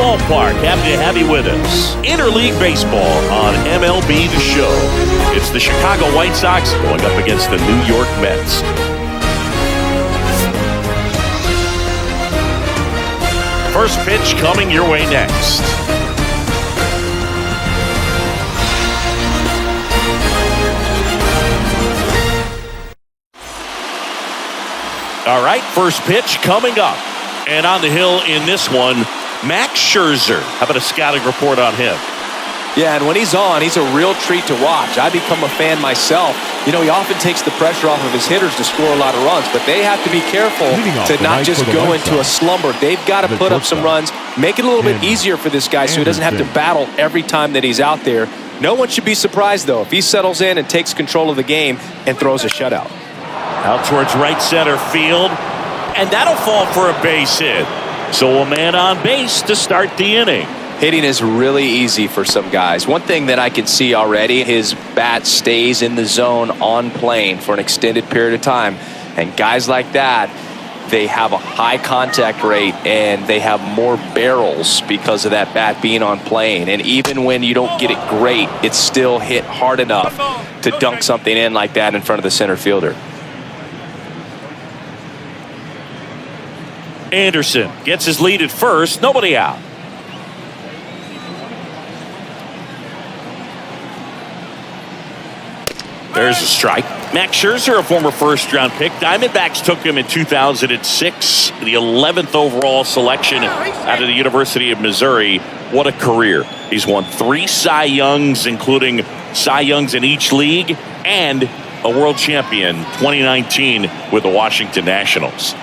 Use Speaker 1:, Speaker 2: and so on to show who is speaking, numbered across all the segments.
Speaker 1: ballpark. Happy to have you with us. Interleague baseball on MLB The Show. It's the Chicago White Sox going up against the New York Mets. First pitch coming your way next. All right, first pitch coming up. And on the hill in this one, Max Scherzer. How about a scouting report on him?
Speaker 2: Yeah, and when he's on, he's a real treat to watch. I become a fan myself. You know, he often takes the pressure off of his hitters to score a lot of runs, but they have to be careful to not just go into a slumber. They've got to put up some runs, make it a little bit easier for this guy so he doesn't have to battle every time that he's out there. No one should be surprised, though, if he settles in and takes control of the game and throws a shutout.
Speaker 1: Out towards right center field, and that'll fall for a base hit. So a man on base to start the inning.
Speaker 2: Hitting is really easy for some guys. One thing that I can see already, his bat stays in the zone on plane for an extended period of time. And guys like that, they have a high contact rate and they have more barrels because of that bat being on plane. And even when you don't get it great, it's still hit hard enough to dunk something in like that in front of the center fielder.
Speaker 1: Anderson gets his lead at first, nobody out. There's a strike. Max Scherzer, a former first-round pick. Diamondbacks took him in 2006, the 11th overall selection out of the University of Missouri. What a career. He's won 3 Cy Youngs, including Cy Youngs in each league, and a world champion 2019 with the Washington Nationals.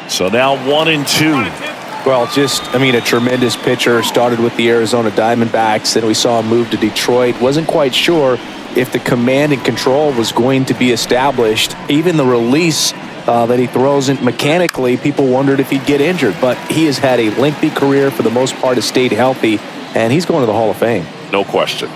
Speaker 1: So now 1-2.
Speaker 2: Well, a tremendous pitcher. Started with the Arizona Diamondbacks. Then we saw him move to Detroit. Wasn't quite sure if the command and control was going to be established. Even the release that he throws in mechanically, people wondered if he'd get injured. But he has had a lengthy career. For the most part, has stayed healthy. And he's going to the Hall of Fame.
Speaker 1: No question.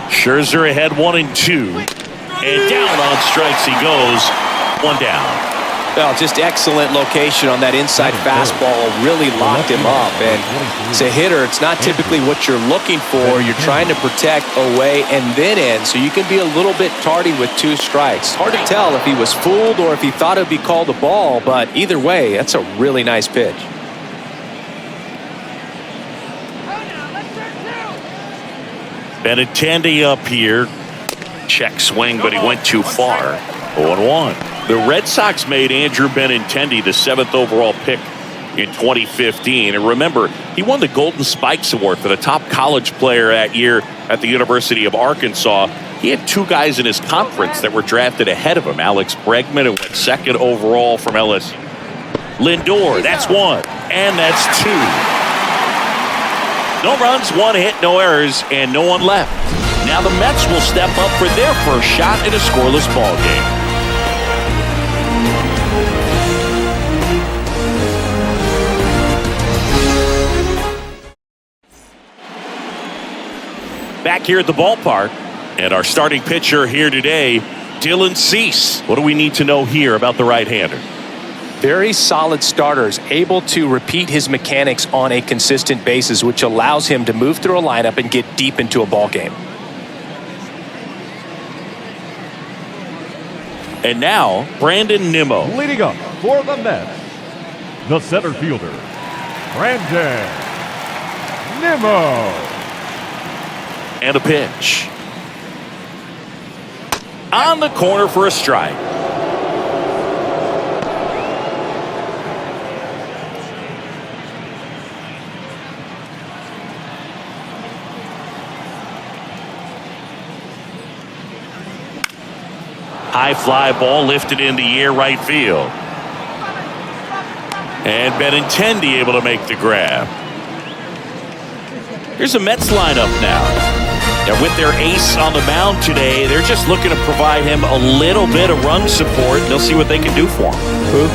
Speaker 1: Scherzer ahead 1-2. And down on strikes he goes. 1 down.
Speaker 2: Well, just excellent location on that inside fastball. Really locked him up. And as a hitter, it's not typically what you're looking for. You're trying to protect away and then in, so you can be a little bit tardy with 2 strikes. Hard to tell if he was fooled or if he thought it would be called a ball, but either way, that's a really nice pitch.
Speaker 1: Benintendi up here. Check swing, but he went too far. 0-1. The Red Sox made Andrew Benintendi the 7th overall pick in 2015. And remember, he won the Golden Spikes Award for the top college player that year at the University of Arkansas. He had 2 guys in his conference that were drafted ahead of him. Alex Bregman, who went 2nd overall from LSU. Lindor, that's 1. And that's 2. No runs, 1 hit, no errors, and no one left. Now the Mets will step up for their first shot in a scoreless ball game. Back here at the ballpark, and our starting pitcher here today, Dylan Cease. What do we need to know here about the right-hander?
Speaker 2: Very solid starters, able to repeat his mechanics on a consistent basis, which allows him to move through a lineup and get deep into a ball game.
Speaker 1: And now, Brandon Nimmo.
Speaker 3: Leading up for the Mets, the center fielder, Brandon Nimmo.
Speaker 1: And a pitch. On the corner for a strike. High fly ball lifted in the air right field. And Benintendi able to make the grab. Here's a Mets lineup now. And with their ace on the mound today, they're just looking to provide him a little bit of run support. They'll see what they can do for him.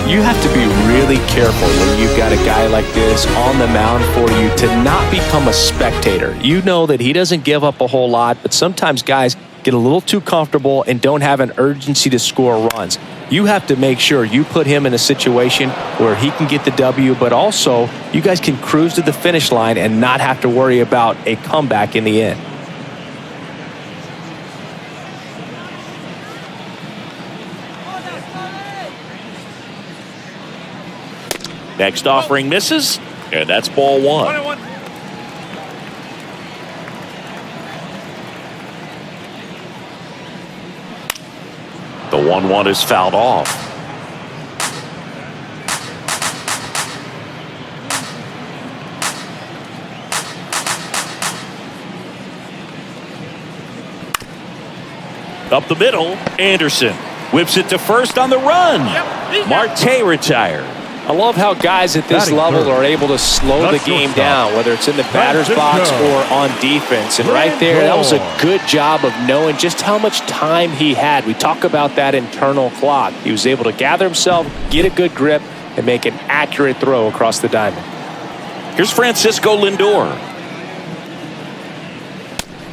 Speaker 2: You have to be really careful when you've got a guy like this on the mound for you to not become a spectator. You know that he doesn't give up a whole lot, but sometimes guys get a little too comfortable and don't have an urgency to score runs. You have to make sure you put him in a situation where he can get the W, but also you guys can cruise to the finish line and not have to worry about a comeback in the end.
Speaker 1: Next offering misses, and that's ball one. The 1-1 is fouled off. Up the middle, Anderson whips it to first on the run. Marte retired.
Speaker 2: I love how guys at this level are able to slow the game down, whether it's in the batter's box or on defense. And right there, that was a good job of knowing just how much time he had. We talk about that internal clock. He was able to gather himself, get a good grip, and make an accurate throw across the diamond.
Speaker 1: Here's Francisco Lindor.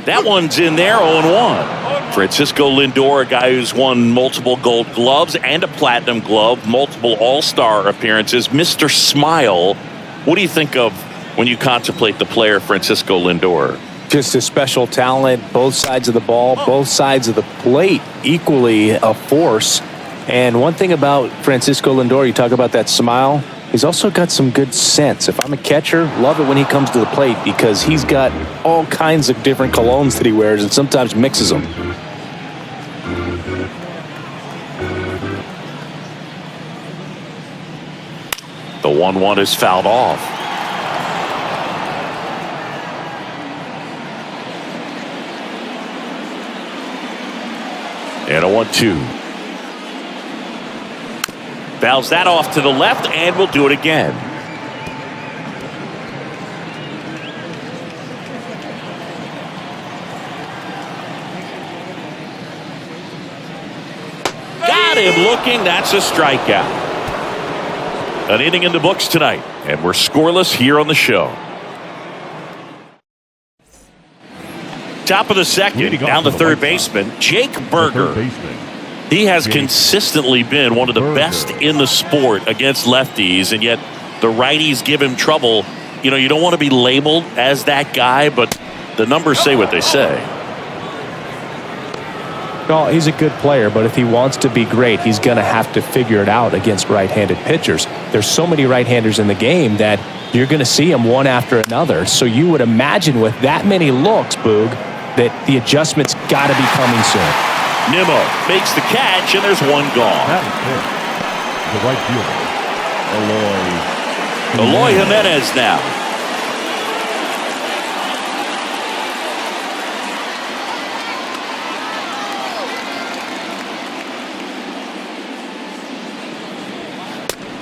Speaker 1: That one's in there, 0-1. Francisco Lindor, a guy who's won multiple Gold Gloves and a Platinum Glove, multiple All-Star appearances. Mr. Smile, what do you think of when you contemplate the player Francisco Lindor?
Speaker 2: Just a special talent, both sides of the ball, both sides of the plate, equally a force. And one thing about Francisco Lindor, you talk about that smile, he's also got some good sense. If I'm a catcher, love it when he comes to the plate because he's got all kinds of different colognes that he wears and sometimes mixes them.
Speaker 1: The 1-1 is fouled off. And a 1-2. Fouls that off to the left, and we'll do it again. Got him looking. That's a strikeout. An inning in the books tonight, and we're scoreless here on the show. Top of the second, down the third baseman, Jake Berger. He has consistently been one of the best in the sport against lefties, and yet the righties give him trouble. You know, you don't want to be labeled as that guy, but the numbers say what they say.
Speaker 2: Well, he's a good player, but if he wants to be great, he's going to have to figure it out against right-handed pitchers. There's so many right-handers in the game that you're going to see them one after another. So you would imagine with that many looks, Boog, that the adjustment's got to be coming soon.
Speaker 1: Nimmo makes the catch, and there's one gone.
Speaker 3: The right fielder,
Speaker 1: Eloy Jimenez now.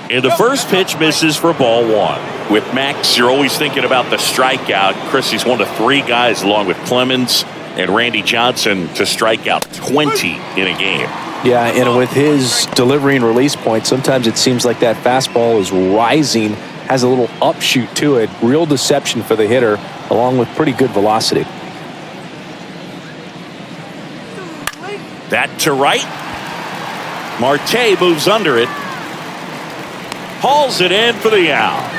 Speaker 1: And the first pitch misses for ball one. With Max, you're always thinking about the strikeout. Chris, he's one of three guys, along with Clemens and Randy Johnson, to strike out 20 in a game.
Speaker 2: Yeah, and with his delivery and release point, sometimes it seems like that fastball is rising, has a little upshoot to it. Real deception for the hitter, along with pretty good velocity.
Speaker 1: That to right. Marte moves under it. Hauls it in for the out.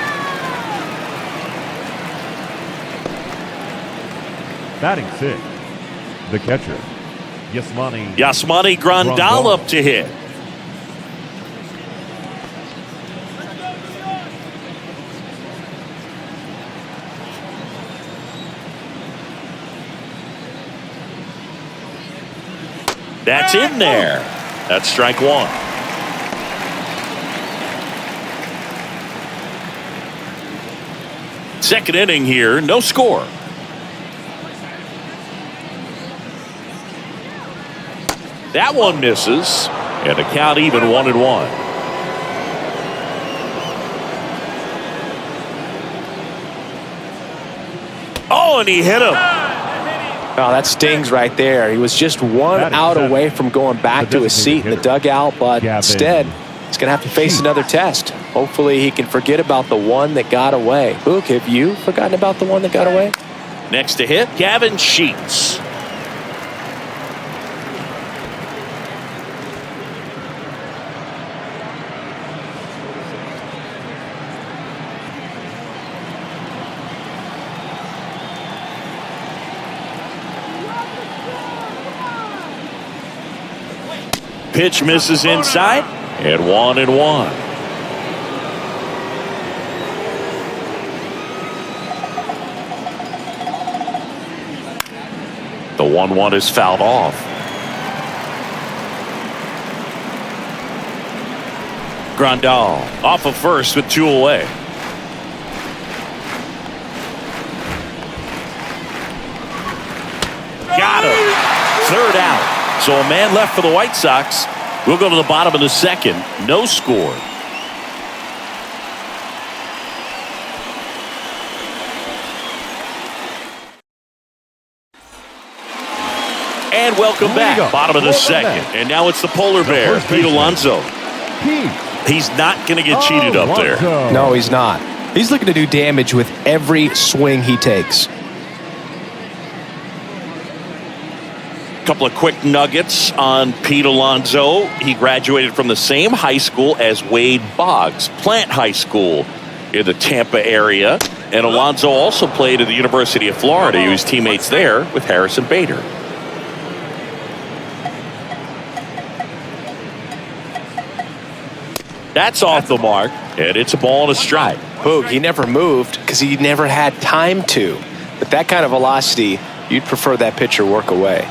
Speaker 3: batting sixth, the catcher,
Speaker 1: Yasmani Grandal up to hit. That's in there. That's strike one. Second inning here, no score. That one misses, and the count even 1-1. Oh, and he hit him.
Speaker 2: Oh, that stings right there. He was just one out away from going back to his seat in the dugout, but instead, he's going to have to face another test. Hopefully, he can forget about the one that got away. Boog, have you forgotten about the one that got away?
Speaker 1: Next to hit, Gavin Sheets. pitch misses inside, and 1-1. The 1-1 is fouled off. Grandal off of first with 2 away. Got him. 3rd out. So a man left for the White Sox. We'll go to the bottom of the 2nd. No score. And welcome back. Bottom of the 2nd. And now it's the polar bear, Pete Alonso. He's not going to get cheated up there.
Speaker 4: No, he's not. He's looking to do damage with every swing he takes.
Speaker 1: Couple of quick nuggets on Pete Alonso. He graduated from the same high school as Wade Boggs, Plant High School in the Tampa area. And Alonso also played at the University of Florida. He was teammates there with Harrison Bader. That's off the mark, and it's a ball and a strike.
Speaker 4: Boog, he never moved because he never had time to. But that kind of velocity, you'd prefer that pitcher work away.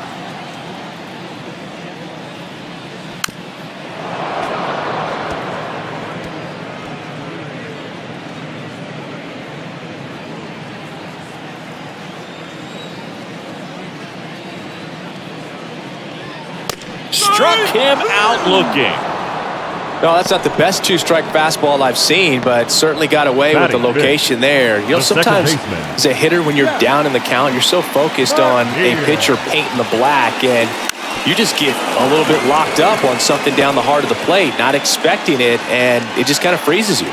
Speaker 1: Struck him out looking.
Speaker 4: No, that's not the best 2-strike fastball I've seen, but certainly got away with the location there. You know, sometimes as a hitter, when you're down in the count, you're so focused on a pitcher painting the black, and you just get a little bit locked up on something down the heart of the plate, not expecting it, and it just kind of freezes you.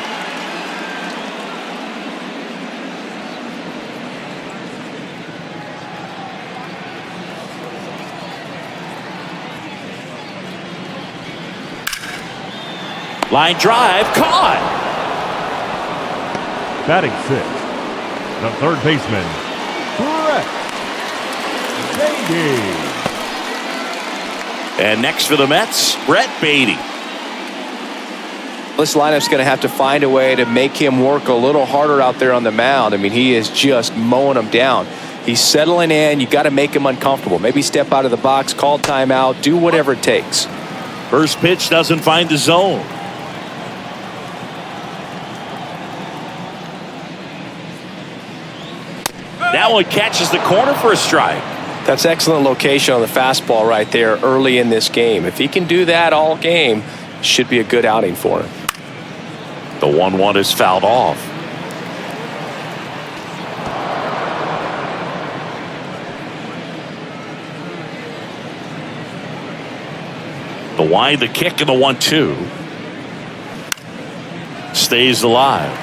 Speaker 1: Line drive, caught.
Speaker 3: Batting 6th, the 3rd baseman, Brett Beatty.
Speaker 1: And next for the Mets, Brett Beatty.
Speaker 4: This lineup's going to have to find a way to make him work a little harder out there on the mound. I mean, he is just mowing them down. He's settling in. You got to make him uncomfortable. Maybe step out of the box, call timeout, do whatever it takes.
Speaker 1: First pitch doesn't find the zone. That one catches the corner for a strike.
Speaker 4: That's excellent location on the fastball right there early in this game. If he can do that all game, should be a good outing for him.
Speaker 1: The 1-1 is fouled off. The wind, the kick, and the 1-2. Stays alive.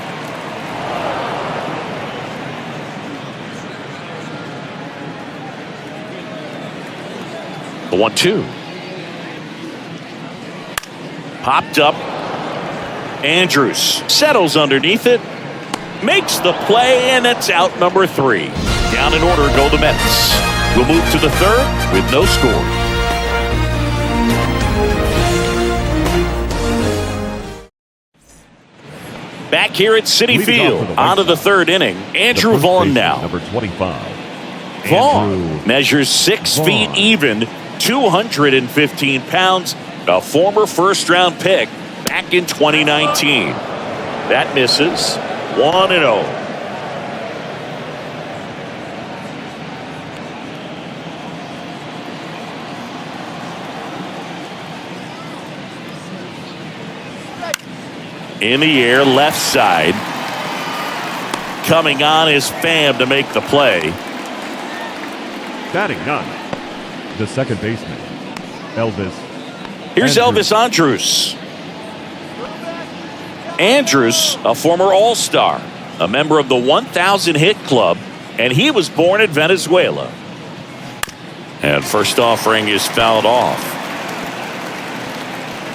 Speaker 1: The 1-2. Popped up. Andrews settles underneath it. Makes the play, and that's out number 3. Down in order go the Mets. We'll move to the 3rd with no score. Back here at Citi Field, on to the 3rd inning. Andrew Vaughn now.
Speaker 3: Number 25.
Speaker 1: Vaughn measures 6 feet even, 215 pounds, a former first-round pick back in 2019. That misses. 1-0. In the air, left side. Coming on is Pham to make the play.
Speaker 3: Batting 9, the 2nd baseman, Elvis.
Speaker 1: Here's
Speaker 3: Andrews.
Speaker 1: Elvis Andrus. Andrus, a former All-Star, a member of the 1,000 hit club, and he was born in Venezuela. And first offering is fouled off.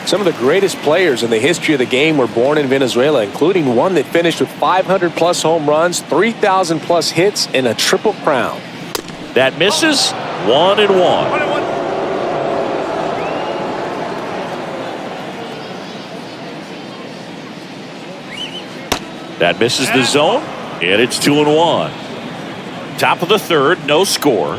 Speaker 4: Some of the greatest players in the history of the game were born in Venezuela, including one that finished with 500-plus home runs, 3,000-plus hits, and a triple crown.
Speaker 1: That misses. 1-1. That misses the zone, and it's 2-1. Top of the third, no score.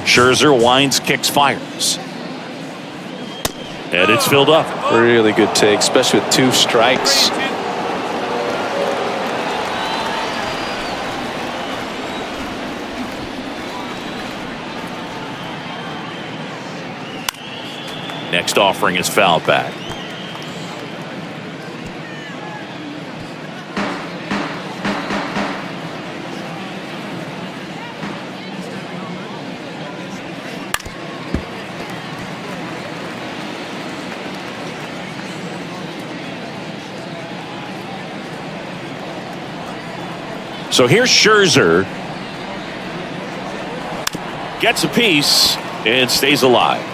Speaker 1: Scherzer winds, kicks, fires. And it's filled up.
Speaker 4: Really good take, especially with 2 strikes.
Speaker 1: Next offering is foul back. So here's Scherzer. Gets a piece and stays alive.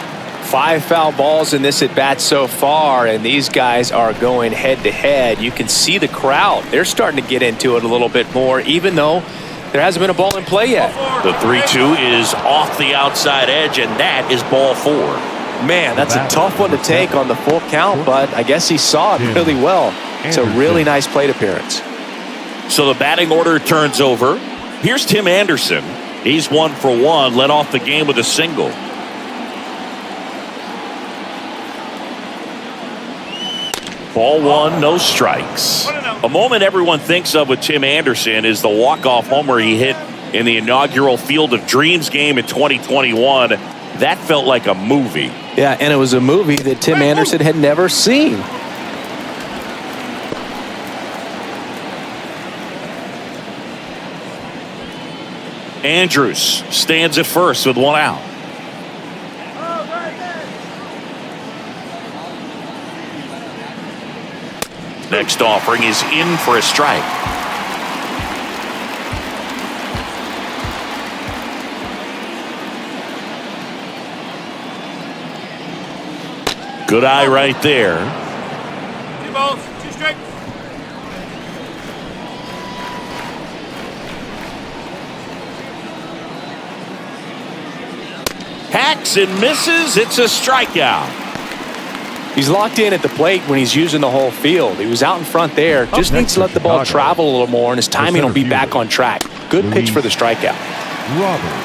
Speaker 4: 5 foul balls in this at bat so far, and these guys are going head to head. You can see the crowd. They're starting to get into it a little bit more, even though there hasn't been a ball in play yet.
Speaker 1: The 3-2 is off the outside edge, and that is ball 4.
Speaker 4: Man, that's a tough one to take on the full count, but I guess he saw it really well. It's a really nice plate appearance.
Speaker 1: So the batting order turns over. Here's Tim Anderson. He's 1 for 1, led off the game with a single. Ball 1, no strikes. A moment everyone thinks of with Tim Anderson is the walk-off homer he hit in the inaugural Field of Dreams game in 2021. That felt like a movie.
Speaker 4: Yeah, and it was a movie that Tim Anderson had never seen.
Speaker 1: Andrews stands at first with 1 out. Next offering is in for a strike. Good eye right there.
Speaker 5: 2 balls, 2 strikes.
Speaker 1: Hacks and misses. It's a strikeout.
Speaker 4: He's locked in at the plate when he's using the whole field. He was out in front there. Just needs to let the ball travel a little more, and his timing will be back on track. Good pitch for the strikeout.
Speaker 3: Robert.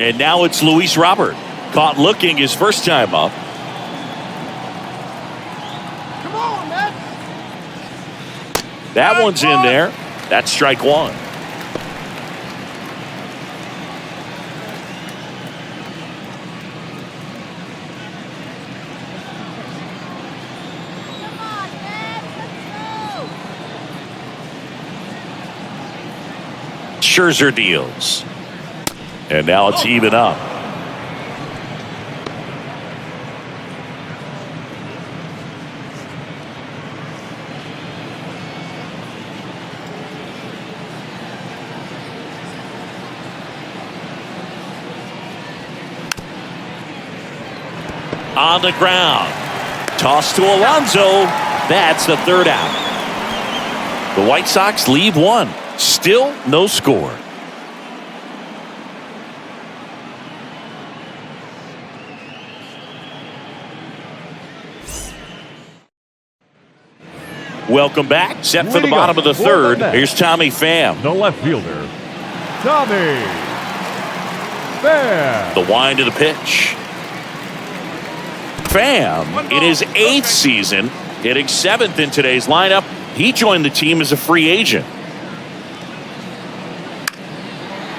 Speaker 1: And now it's Luis Robert. Caught looking his first time up.
Speaker 5: Come on, man.
Speaker 1: That one's in there. That's strike 1. Scherzer deals. And now it's even up. On the ground. Toss to Alonso. That's the 3rd out. The White Sox leave 1. Still no score. Welcome back. Set for the bottom of the 3rd. Here's Tommy Pham.
Speaker 3: The left fielder, Tommy Pham.
Speaker 1: The wind of the pitch. Pham, in his 8th season, hitting 7th in today's lineup. He joined the team as a free agent.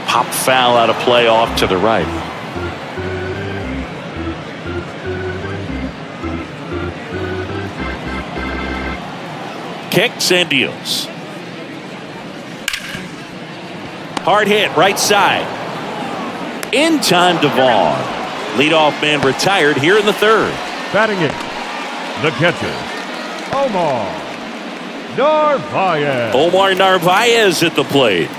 Speaker 1: Pop foul out of play off to the right. Kicks and deals. Hard hit right side. In time to Vaughn. Leadoff man retired here in the 3rd.
Speaker 3: Batting it, the catcher, Omar Narvaez.
Speaker 1: Omar Narvaez at the plate.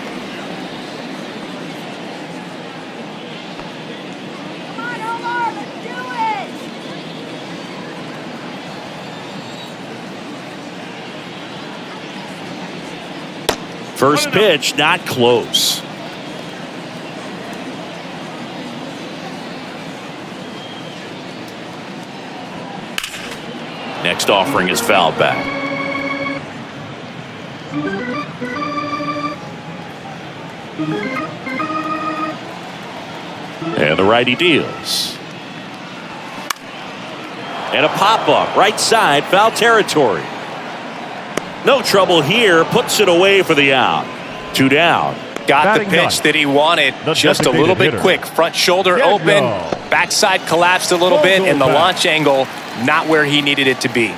Speaker 1: First pitch, not close. Next offering is fouled back. And the righty deals. And a pop-up, right side, foul territory. No trouble here, puts it away for the out. 2 down.
Speaker 4: Got the pitch that he wanted, just a little bit quick. Front shoulder open, backside collapsed a little bit, and the launch angle not where he needed it to be.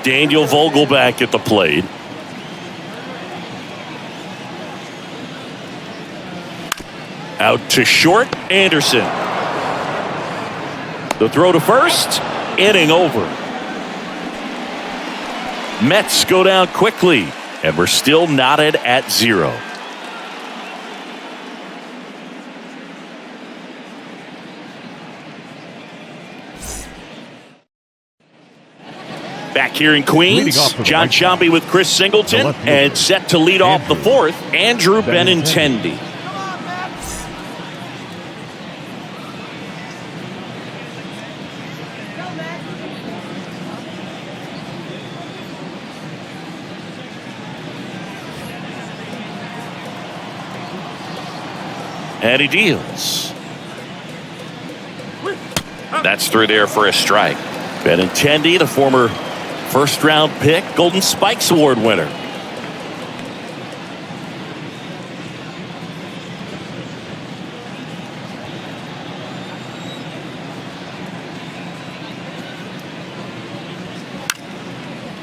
Speaker 1: Daniel Vogelback at the plate. Out to short, Anderson. The throw to first, inning over. Mets go down quickly, and we're still knotted at 0. Back here in Queens, John Sciambi with Chris Singleton, and set to lead off the fourth, Andrew Benintendi. And he deals. That's through there for a strike. Benintendi, the former first-round pick, Golden Spikes Award winner.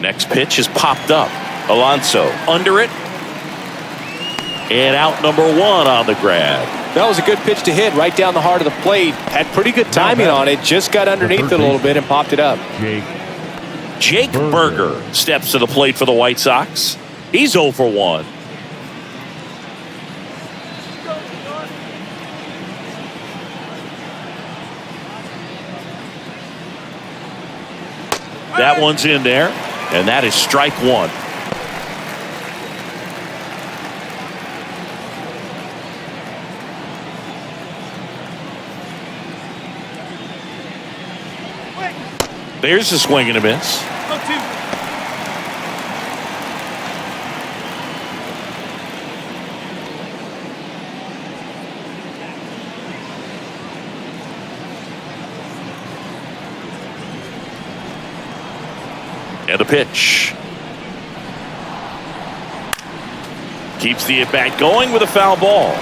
Speaker 1: Next pitch is popped up. Alonso under it. And out number 1 on the grab.
Speaker 4: That was a good pitch to hit right down the heart of the plate. Had pretty good timing on it. Just got underneath it a little bit and popped it up.
Speaker 1: Jake Berger steps to the plate for the White Sox. He's 0 for 1. That one's in there, and that is strike 1. There's a swing and a miss. And a pitch. Keeps the at-bat going with a foul ball.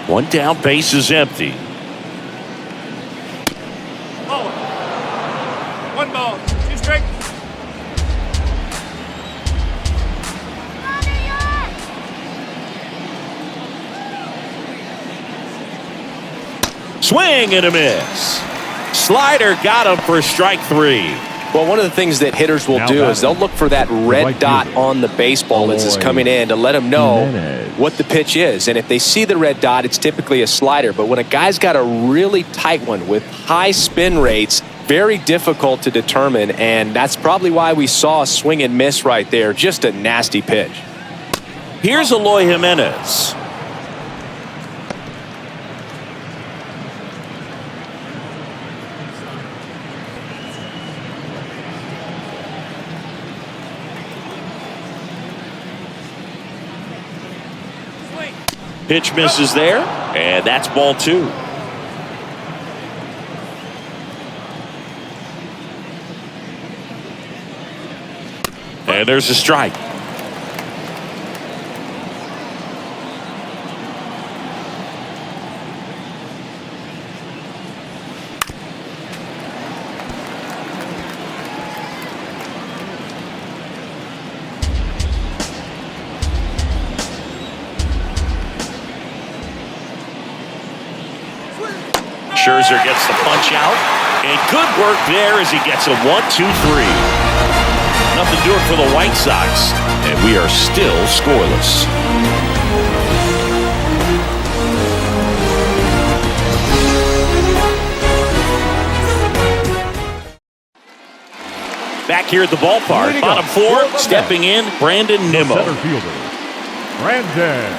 Speaker 1: One down, base is empty.
Speaker 5: Ball. 1 ball, 2 strikes.
Speaker 1: Swing and a miss. Slider got him for strike 3.
Speaker 4: Well, one of the things that hitters will do is they'll look for that red dot on the baseball as it's coming in to let them know what the pitch is. And if they see the red dot, it's typically a slider. But when a guy's got a really tight one with high spin rates, very difficult to determine. And that's probably why we saw a swing and miss right there. Just a nasty pitch.
Speaker 1: Here's Eloy Jimenez. Pitch misses there, and that's ball 2. And there's a strike. Scherzer gets the punch out, and good work there as he gets a 1-2-3. Nothing doing for the White Sox, and we are still scoreless. Back here at the ballpark, bottom four, stepping in, Brandon Nimmo.
Speaker 3: Center fielder, Brandon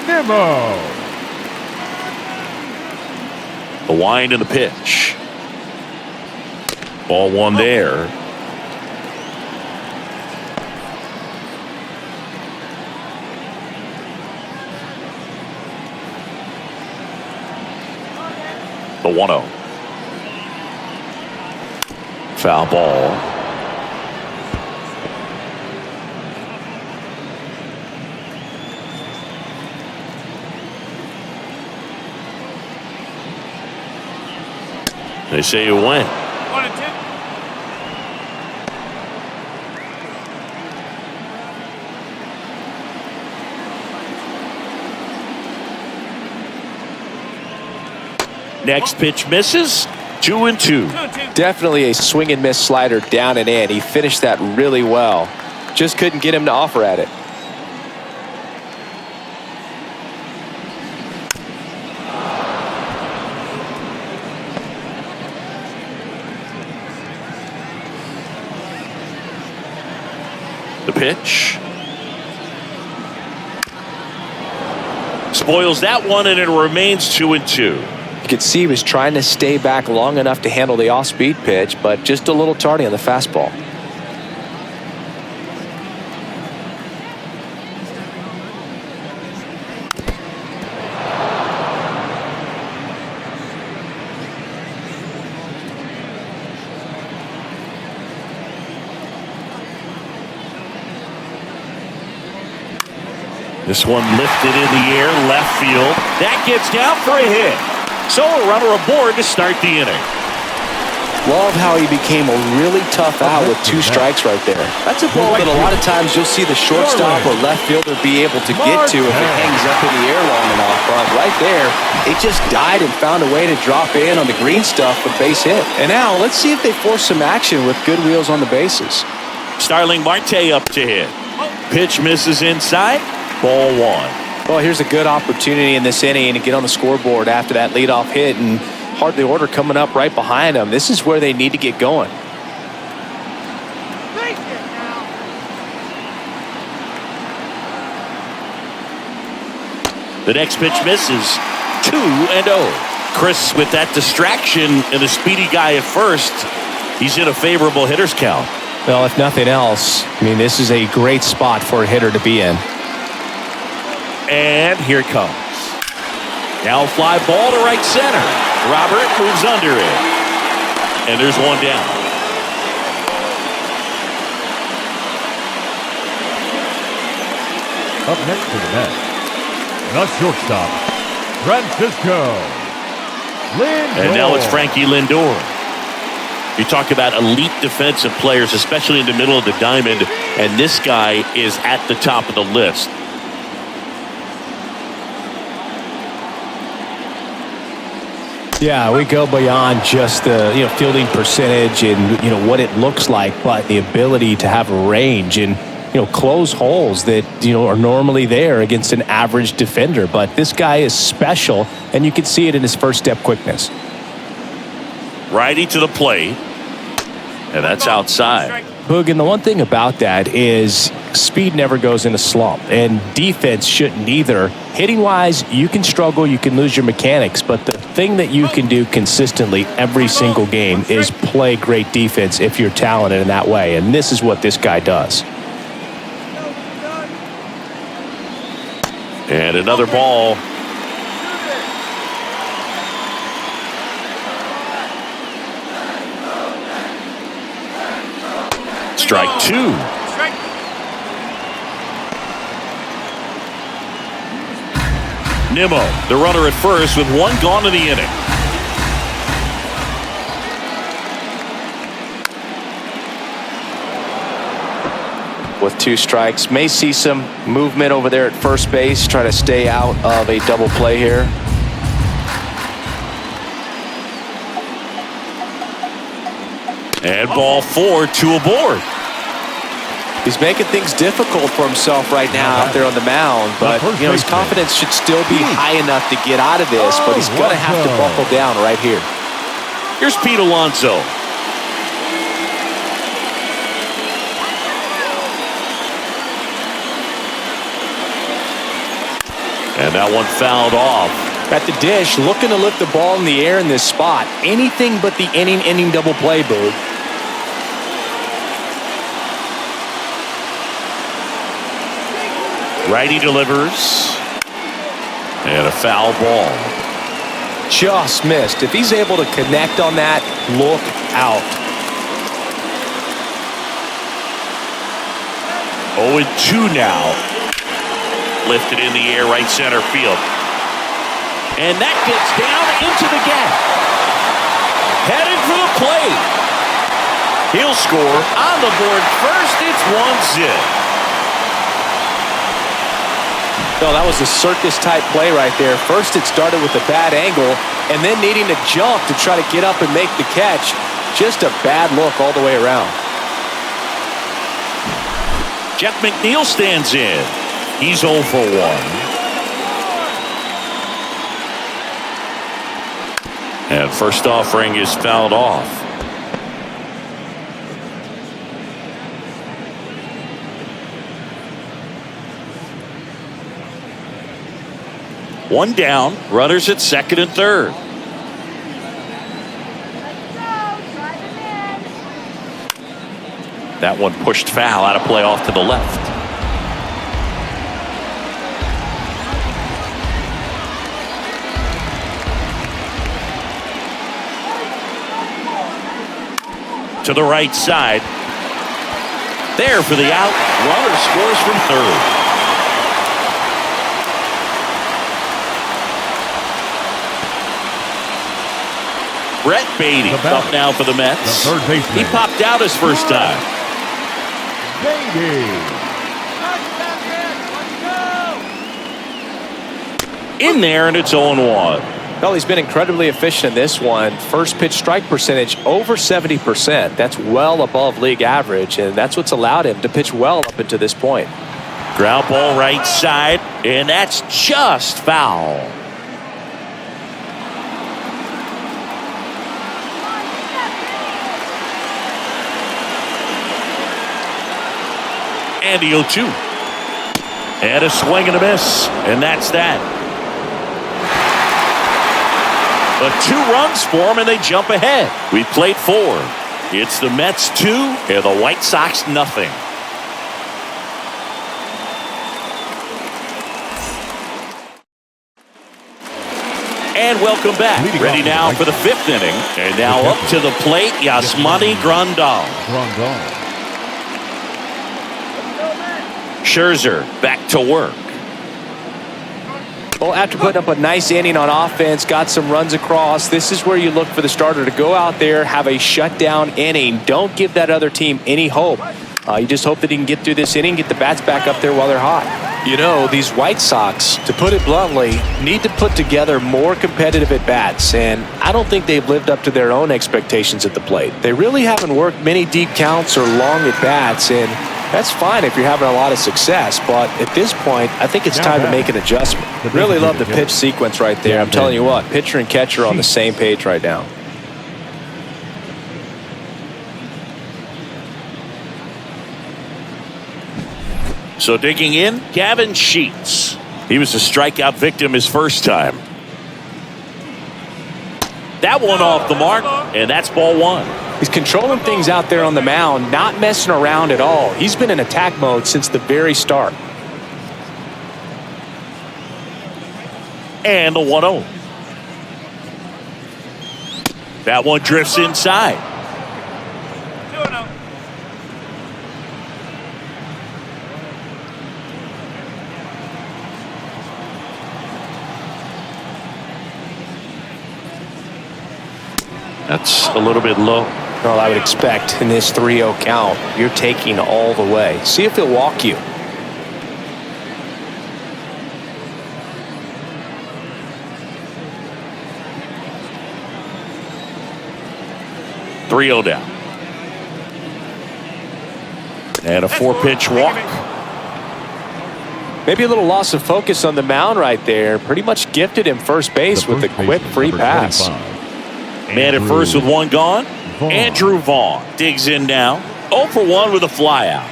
Speaker 3: Nimmo.
Speaker 1: The wind and the pitch. Ball one there. The 1-0. Foul ball. They say you win.
Speaker 5: 1-2.
Speaker 1: Next pitch misses. 2-2.
Speaker 4: Definitely a swing and miss slider down and in. He finished that really well. Just couldn't get him to offer at it.
Speaker 1: The pitch. Spoils that one, and it remains 2-2.
Speaker 4: You could see he was trying to stay back long enough to handle the off-speed pitch, but just a little tardy on the fastball.
Speaker 1: This one lifted in the air, left field. That gets down for a hit. So a runner aboard to start the inning.
Speaker 4: Love how he became a really tough out with 2 strikes right there. That's a ball that a lot of times you'll see the shortstop or left fielder be able to get to if it hangs up in the air long enough. But right there, it just died and found a way to drop in on the green stuff for base hit. And now let's see if they force some action with good wheels on the bases.
Speaker 1: Starling Marte up to hit. Pitch misses inside. Ball 1.
Speaker 4: Well, here's a good opportunity in this inning to get on the scoreboard after that leadoff hit, and hardly order coming up right behind them. This is where they need to get going.
Speaker 1: The next pitch misses. 2-0. Chris with that distraction and a speedy guy at first. He's in a favorable hitter's count.
Speaker 4: Well, if nothing else, I mean, this is a great spot for a hitter to be in.
Speaker 1: And here it comes. Now fly ball to right center. Robert moves under it. And there's one down.
Speaker 3: Up next to the net, the shortstop, Francisco Lindor.
Speaker 1: And now it's Frankie Lindor. You talk about elite defensive players, especially in the middle of the diamond, and this guy is at the top of the list.
Speaker 4: Yeah, we go beyond just the fielding percentage and what it looks like, but the ability to have range and close holes that are normally there against an average defender. But this guy is special, and you can see it in his first step quickness.
Speaker 1: Righty to the plate, and that's outside.
Speaker 4: Boog, and the one thing about that is speed never goes in a slump, and defense shouldn't either. Hitting-wise, you can struggle, you can lose your mechanics, but the thing that you can do consistently every single game is play great defense if you're talented in that way, and this is what this guy does.
Speaker 1: And another ball. Strike 2. Nimmo, the runner at first with one gone in the inning.
Speaker 4: With 2 strikes, may see some movement over there at first base, try to stay out of a double play here.
Speaker 1: And ball 4, 2 aboard.
Speaker 4: He's making things difficult for himself right now out there on the mound, but his confidence should still be high enough to get out of this, but he's going to have to buckle down right here.
Speaker 1: Here's Pete Alonso. And that one fouled off.
Speaker 4: At the dish, looking to lift the ball in the air in this spot. Anything but the inning double play, Boog.
Speaker 1: Righty delivers. And a foul ball.
Speaker 4: Just missed. If he's able to connect on that, look out.
Speaker 1: 0-2 now. Lifted in the air, right center field. And that gets down into the gap. Headed for the plate. He'll score on the board first. It's 1-0.
Speaker 4: No, that was a circus-type play right there. First, it started with a bad angle, and then needing to jump to try to get up and make the catch. Just a bad look all the way around.
Speaker 1: Jeff McNeil stands in. He's 0 for 1. And first offering is fouled off. One down, runners at second and third. That one pushed foul, out of play off to the left. To the right side. There for the out. Runner scores from third. Brett Beatty up now for the Mets.
Speaker 3: The third baseman.
Speaker 1: He popped out his first time.
Speaker 3: Beatty.
Speaker 1: In there, and it's 0-1.
Speaker 4: Well, he's been incredibly efficient in this one. First pitch strike percentage over 70%. That's well above league average, and that's what's allowed him to pitch well up until this point.
Speaker 1: Ground ball right side, and that's just foul. And the 0-2. And a swing and a miss. And that's that. But 2 runs for them, and they jump ahead. We played 4. It's the Mets 2 and the White Sox nothing. And welcome back. Ready now for the 5th inning. And now up to the plate, Yasmani Grandal. Scherzer back to work.
Speaker 4: Well, after putting up a nice inning on offense, got some runs across, this is where you look for the starter to go out there, have a shutdown inning. Don't give that other team any hope. You just hope that he can get through this inning, get the bats back up there while they're hot. You know, these White Sox, to put it bluntly, need to put together more competitive at-bats, and I don't think they've lived up to their own expectations at the plate. They really haven't worked many deep counts or long at-bats, and that's fine if you're having a lot of success, but at this point, I think it's time to make an adjustment. Really love the pitch sequence right there. I'm telling you what, pitcher and catcher are on the same page right now.
Speaker 1: So digging in, Gavin Sheets. He was a strikeout victim his first time. That one off the mark, and that's ball 1.
Speaker 4: He's controlling things out there on the mound, not messing around at all. He's been in attack mode since the very start.
Speaker 1: And a 1-0. That one drifts inside.
Speaker 5: 2-0.
Speaker 1: That's a little bit low.
Speaker 4: Well, I would expect in this 3-0 count, you're taking all the way. See if he'll walk you.
Speaker 1: Three 0 down. And a 4-pitch walk.
Speaker 4: Maybe a little loss of focus on the mound right there. Pretty much gifted him first base with a quick free pass.
Speaker 1: Man at first with 1 gone. Andrew Vaughn digs in now. 0 for 1 with a flyout.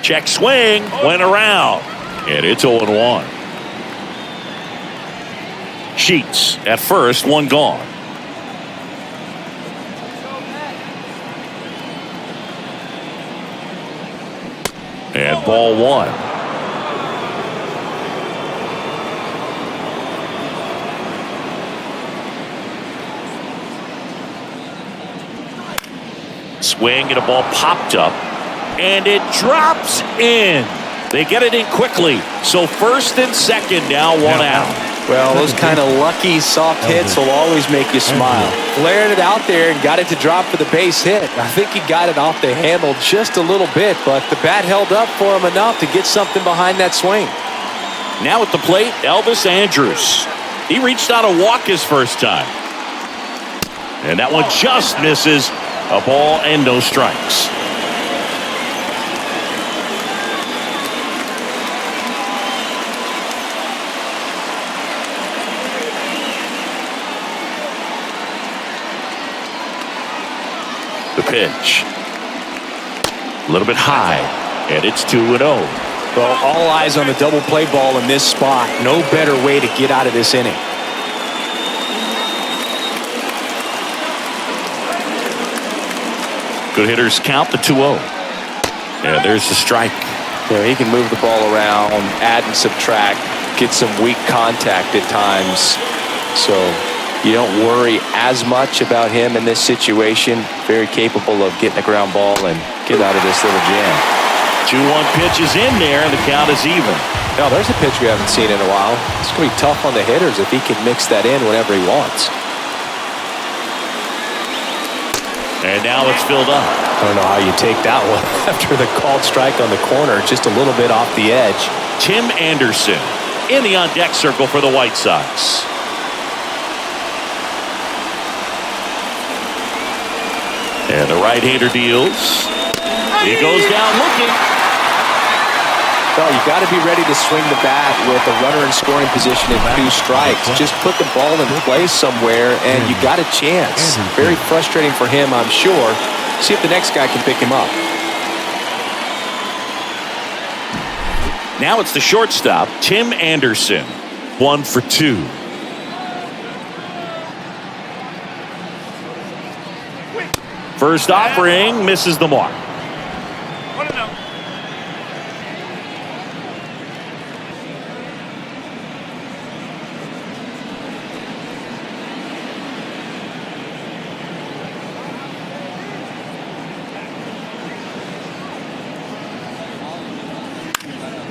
Speaker 1: Check swing, went around, and it's 0-1. Sheets at first, one gone. And ball one. Swing and a ball popped up. And it drops in. They get it in quickly. So first and second now, one out.
Speaker 4: Well, those kind of lucky soft hits will always make you smile. Flared it out there and got it to drop for the base hit. I think he got it off the handle just a little bit, but the bat held up for him enough to get something behind that swing.
Speaker 1: Now at the plate, Elvis Andrus. He reached out a walk his first time. And that one just misses. A ball and no strikes. The pitch. A little bit high, and it's 2-0.
Speaker 4: Well, all eyes on the double play ball in this spot. No better way to get out of this inning.
Speaker 1: Good hitters count the 2-0. And there's the strike.
Speaker 2: Yeah, he can move the ball around, add and subtract, get some weak contact at times. So you don't worry as much about him in this situation. Very capable of getting a ground ball and get out of this little jam.
Speaker 1: 2-1 pitch is in there, and the count is even.
Speaker 4: Now, there's a pitch we haven't seen in a while. It's going to be tough on the hitters if he can mix that in whenever he wants.
Speaker 1: And now it's filled up.
Speaker 4: I don't know how you take that one after the called strike on the corner, just a little bit off the edge.
Speaker 1: Tim Anderson in the on-deck circle for the White Sox. And the right-hander deals. He goes down looking.
Speaker 4: Well, you got to be ready to swing the bat with a runner in scoring position and 2 strikes. Just put the ball in place somewhere, and you got a chance. Very frustrating for him, I'm sure. See if the next guy can pick him up.
Speaker 1: Now it's the shortstop, Tim Anderson. 1 for 2. First offering misses the mark.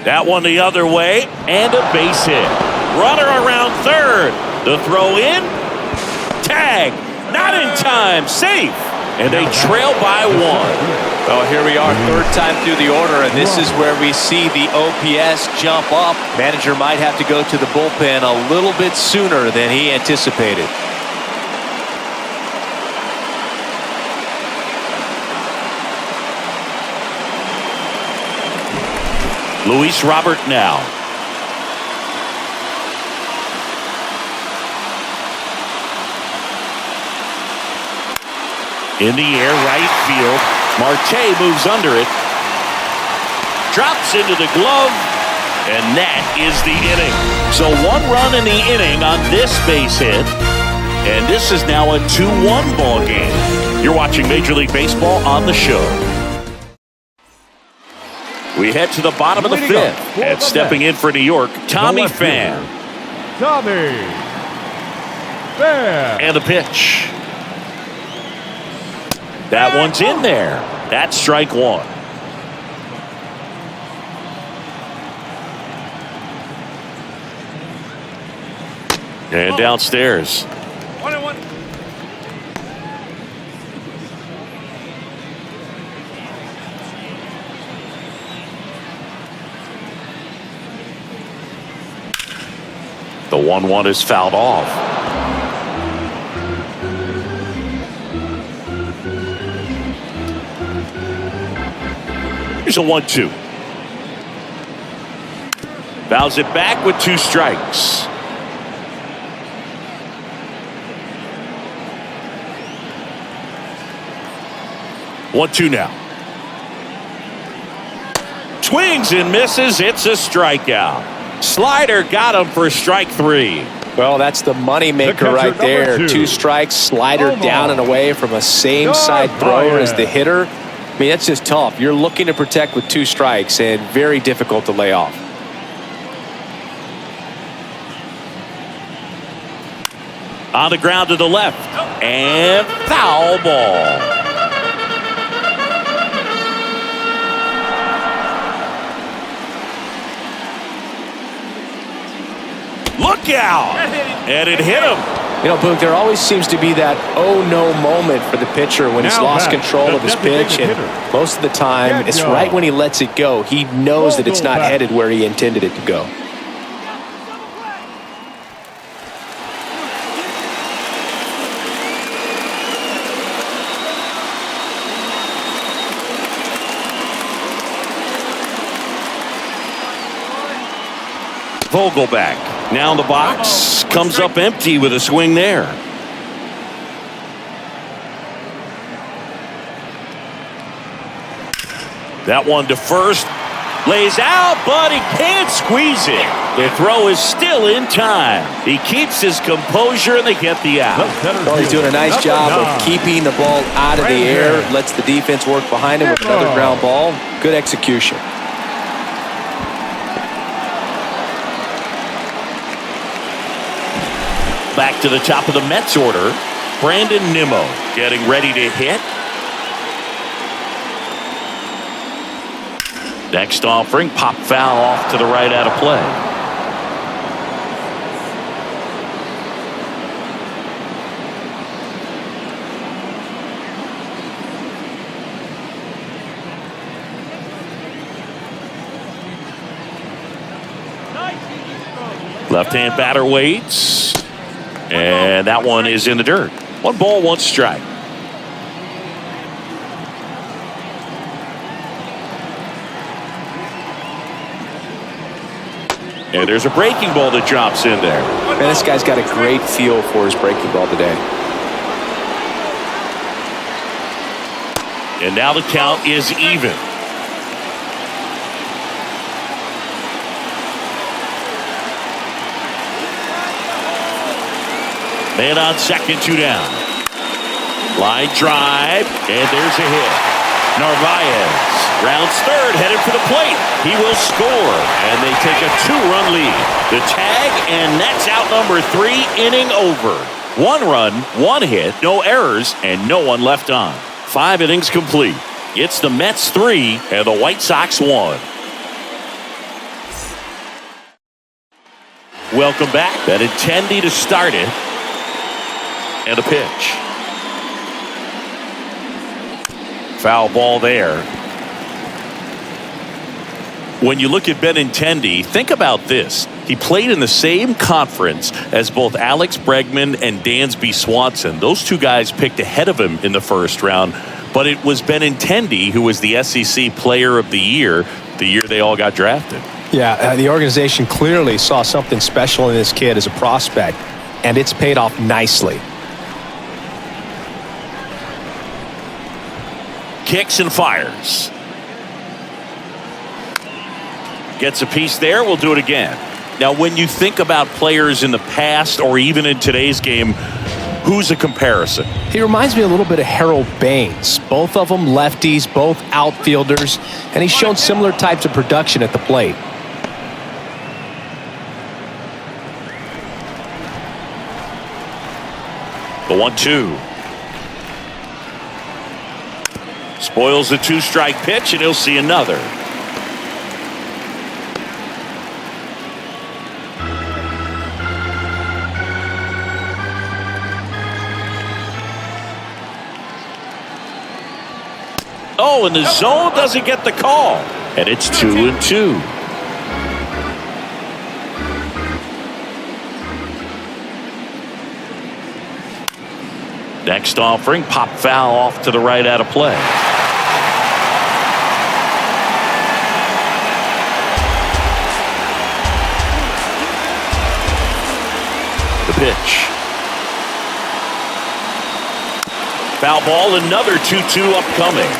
Speaker 1: That one the other way, and a base hit. Runner around third. The throw in. Tag. Not in time. Safe. And they trail by 1.
Speaker 4: Well, here we are, third time through the order, and this is where we see the OPS jump up. Manager might have to go to the bullpen a little bit sooner than he anticipated.
Speaker 1: Luis Robert now. In the air, right field. Marte moves under it. Drops into the glove. And that is the inning. So 1 run in the inning on this base hit. And this is now a 2-1 ball game. You're watching Major League Baseball on the show. We head to the bottom of the 5th. And stepping in for New York, Tommy Pham.
Speaker 3: Tommy Pham.
Speaker 1: And the pitch. That one's in there. That's strike 1. And downstairs.
Speaker 5: 1-1.
Speaker 1: The 1-1 is fouled off. Here's a 1-2. Fouls it back with 2 strikes. One, 2 now. Swings and misses. It's a strikeout. Slider got him for strike 3.
Speaker 4: Well, that's the money maker right there. 2 strikes, slider down and away from a same side thrower as the hitter. I mean, that's just tough. You're looking to protect with 2 strikes and very difficult to lay off.
Speaker 1: On the ground to the left. And foul ball. Look out. And it hit him.
Speaker 4: You know, Boog, there always seems to be that oh-no moment for the pitcher when he's lost control of his pitch. And most of the time, it's right when he lets it go. He knows that it's not headed where he intended it to go.
Speaker 1: Vogelback now in the box, comes up empty with a swing there. That one to first, lays out, but he can't squeeze it. The throw is still in time. He keeps his composure and they get the out.
Speaker 4: Well, he's doing a nice job of keeping the ball out of the air, lets the defense work behind him with another ground ball. Good execution.
Speaker 1: Back to the top of the Mets order, Brandon Nimmo getting ready to hit. Next offering, pop foul off to the right out of play. Left-hand batter waits. And that one is in the dirt. 1 ball, 1 strike. And there's a breaking ball that drops in there.
Speaker 4: Man, this guy's got a great feel for his breaking ball today.
Speaker 1: And now the count is even. Man on second, 2 down. Line drive, and there's a hit. Narvaez rounds third, headed for the plate. He will score, and they take a 2-run lead. The tag, and that's out number 3, inning over. 1 run, 1 hit, no errors, and no one left on. 5 innings complete. It's the Mets 3 and the White Sox 1. Welcome back. Benintendi to start it. And a pitch. Foul ball there. When you look at Benintendi, think about this. He played in the same conference as both Alex Bregman and Dansby Swanson. Those 2 guys picked ahead of him in the first round, but it was Benintendi who was the SEC Player of the year they all got drafted.
Speaker 4: Yeah, the organization clearly saw something special in this kid as a prospect, and it's paid off nicely.
Speaker 1: Kicks and fires. Gets a piece there. We'll do it again. Now, when you think about players in the past or even in today's game, who's a comparison?
Speaker 4: He reminds me a little bit of Harold Baines. Both of them lefties, both outfielders, and he's shown similar types of production at the plate.
Speaker 1: The 1-2. Spoils the 2-strike pitch, and he'll see another. Oh, and the zone doesn't get the call. And it's 2-2. Next offering, pop foul off to the right out of play. The pitch. Foul ball, another 2-2 upcoming.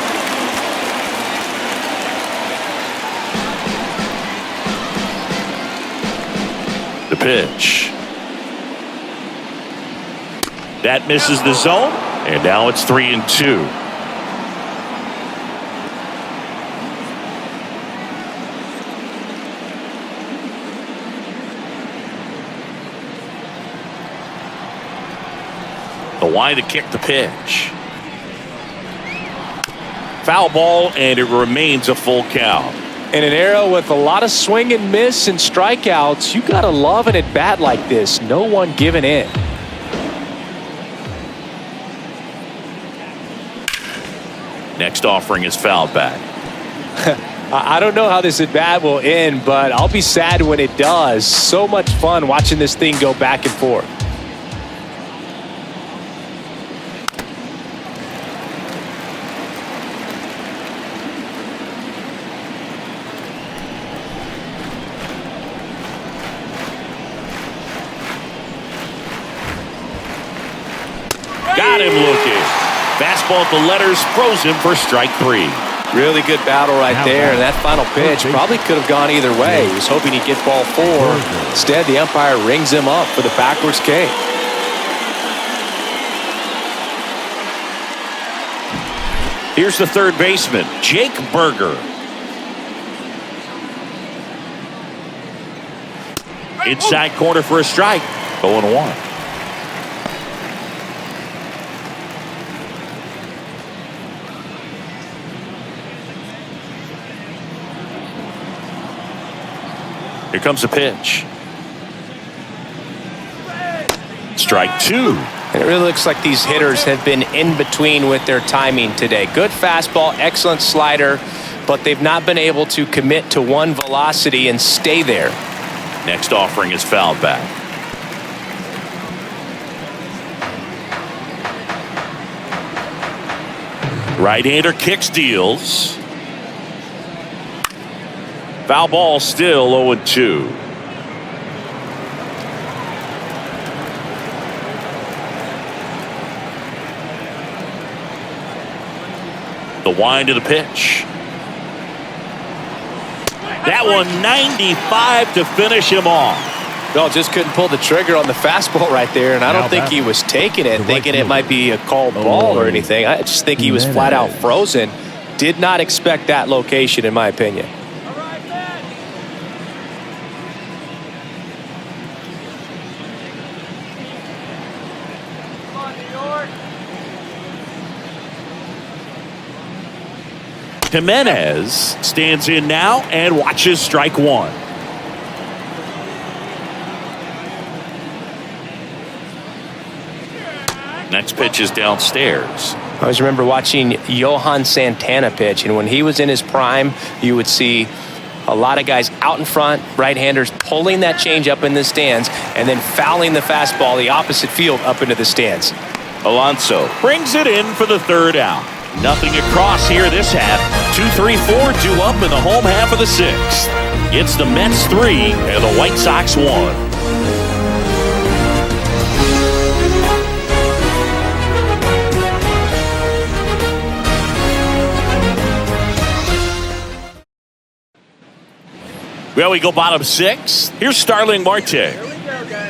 Speaker 1: pitch. That misses the zone, and now it's 3-2. The line to kick the pitch. Foul ball, and it remains a full count.
Speaker 4: In an era with a lot of swing and miss and strikeouts, you got to love an at-bat like this. No one giving in.
Speaker 1: Next offering is fouled back.
Speaker 4: I don't know how this at-bat will end, but I'll be sad when it does. So much fun watching this thing go back and forth.
Speaker 1: Got him looking. Fastball at the letters, throws him for strike 3.
Speaker 4: Really good battle right there. And that final pitch probably could have gone either way. He was hoping he'd get ball 4. Instead, the umpire rings him up for the backwards K.
Speaker 1: Here's the third baseman, Jake Berger. Inside corner for a strike. 0-1. Here comes a pitch. Strike 2.
Speaker 4: And it really looks like these hitters have been in between with their timing today. Good fastball, excellent slider, but they've not been able to commit to one velocity and stay there.
Speaker 1: Next offering is fouled back. Right-hander kicks, deals. Foul ball, still 0-2. The wind of the pitch. That one 95 to finish him off.
Speaker 4: No, just couldn't pull the trigger on the fastball right there, and I don't think he was taking it, thinking it might be a called ball or anything. I just think he was flat out frozen. Did not expect that location, in my opinion.
Speaker 1: Jimenez stands in now and watches strike 1. Next pitch is downstairs.
Speaker 4: I always remember watching Johan Santana pitch, and when he was in his prime, you would see a lot of guys out in front, right-handers pulling that change up in the stands and then fouling the fastball the opposite field up into the stands.
Speaker 1: Alonso brings it in for the third out. Nothing across here this half. 2-3-4 due up in the home half of the 6th. It's the Mets 3 and the White Sox 1. Well, we go bottom 6. Here's Starling Marte.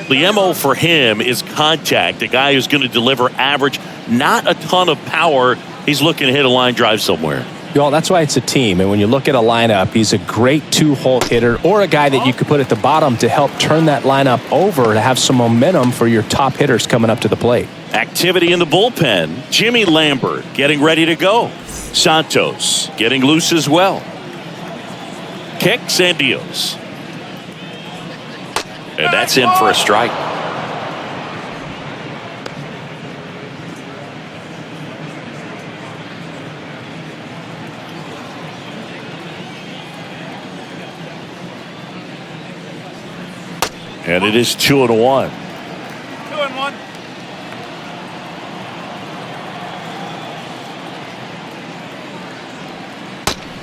Speaker 1: The MO for him is contact. A guy who's going to deliver average, not a ton of power. He's looking to hit a line drive somewhere.
Speaker 4: Y'all, that's why it's a team. And when you look at a lineup, he's a great 2-hole hitter or a guy that you could put at the bottom to help turn that lineup over to have some momentum for your top hitters coming up to the plate.
Speaker 1: Activity in the bullpen. Jimmy Lambert getting ready to go. Santos getting loose as well. Kicks and deals. And that's in for a strike. And it is 2-1.
Speaker 5: 2-1.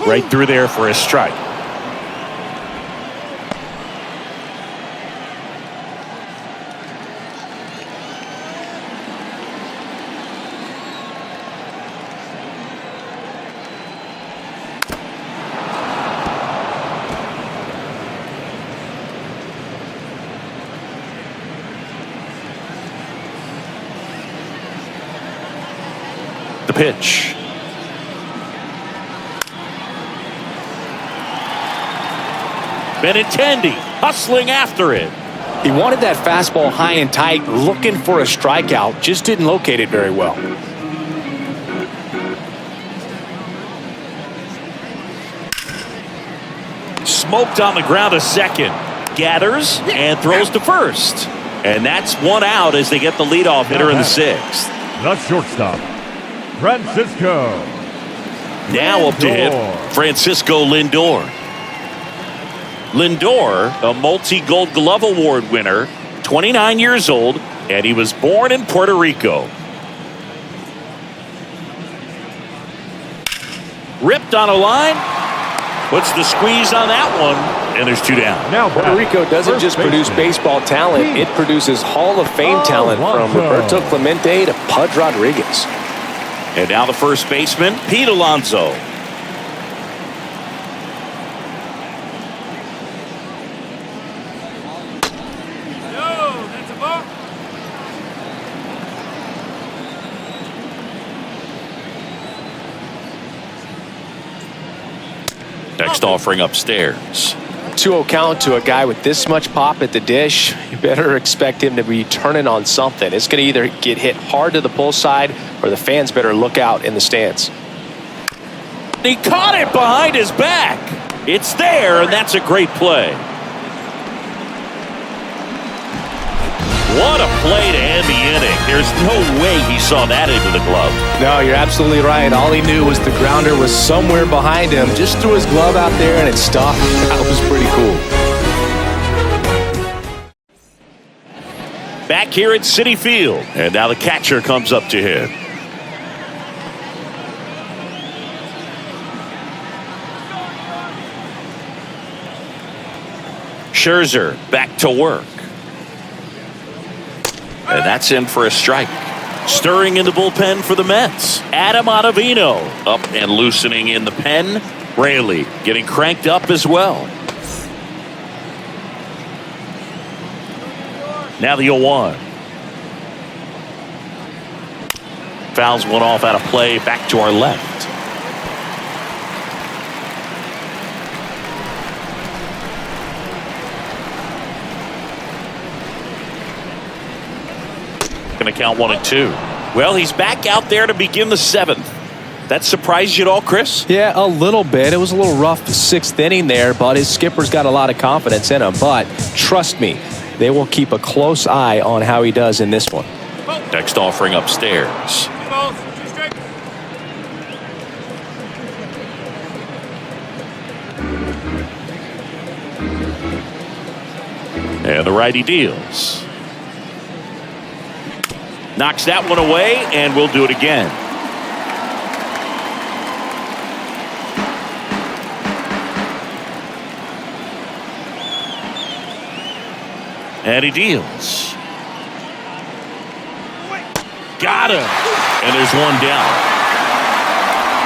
Speaker 1: Right through there for a strike. The pitch. Benintendi hustling after it.
Speaker 4: He wanted that fastball high and tight, looking for a strikeout, just didn't locate it very well.
Speaker 1: Smoked on the ground a second. Gathers and throws to first. And that's one out as they get the leadoff hitter in the sixth.
Speaker 3: The shortstop, Francisco.
Speaker 1: Now up to hit Francisco Lindor. Lindor, a multi-Gold Glove Award winner, 29 years old, and he was born in Puerto Rico. Ripped on a line. Puts the squeeze on that one, and there's two down.
Speaker 4: Now Puerto Rico doesn't just produce baseball talent, it produces Hall of Fame talent from Roberto Clemente to Pudge Rodriguez.
Speaker 1: And now the first baseman, Pete Alonso.
Speaker 5: That's a ball.
Speaker 1: Next offering upstairs.
Speaker 4: 2-0 count to a guy with this much pop at the dish. You better expect him to be turning on something. It's going to either get hit hard to the pull side or the fans better look out in the stands.
Speaker 1: He caught it behind his back. It's there, and that's a great play. What a play to end the inning. There's no way he saw that into the glove.
Speaker 4: No, you're absolutely right. All he knew was the grounder was somewhere behind him. Just threw his glove out there and it stuck. That was pretty cool.
Speaker 1: Back here at Citi Field. And now the catcher comes up to hit. Scherzer back to work. And that's in for a strike. Stirring in the bullpen for the Mets. Adam Ottavino up and loosening in the pen. Raley getting cranked up as well. Now the 0-1. Fouls one off out of play back to our left. Going to count 1 and 2. Well, he's back out there to begin the 7th. That surprised you at all, Chris?
Speaker 4: Yeah, a little bit. It was a little rough 6th inning there, but his skipper's got a lot of confidence in him. But trust me, they will keep a close eye on how he does in this one.
Speaker 1: Next offering upstairs.
Speaker 5: 2 balls, 2 strikes.
Speaker 1: And the righty deals. Knocks that one away, and we'll do it again. And he deals. Got him. And there's one down.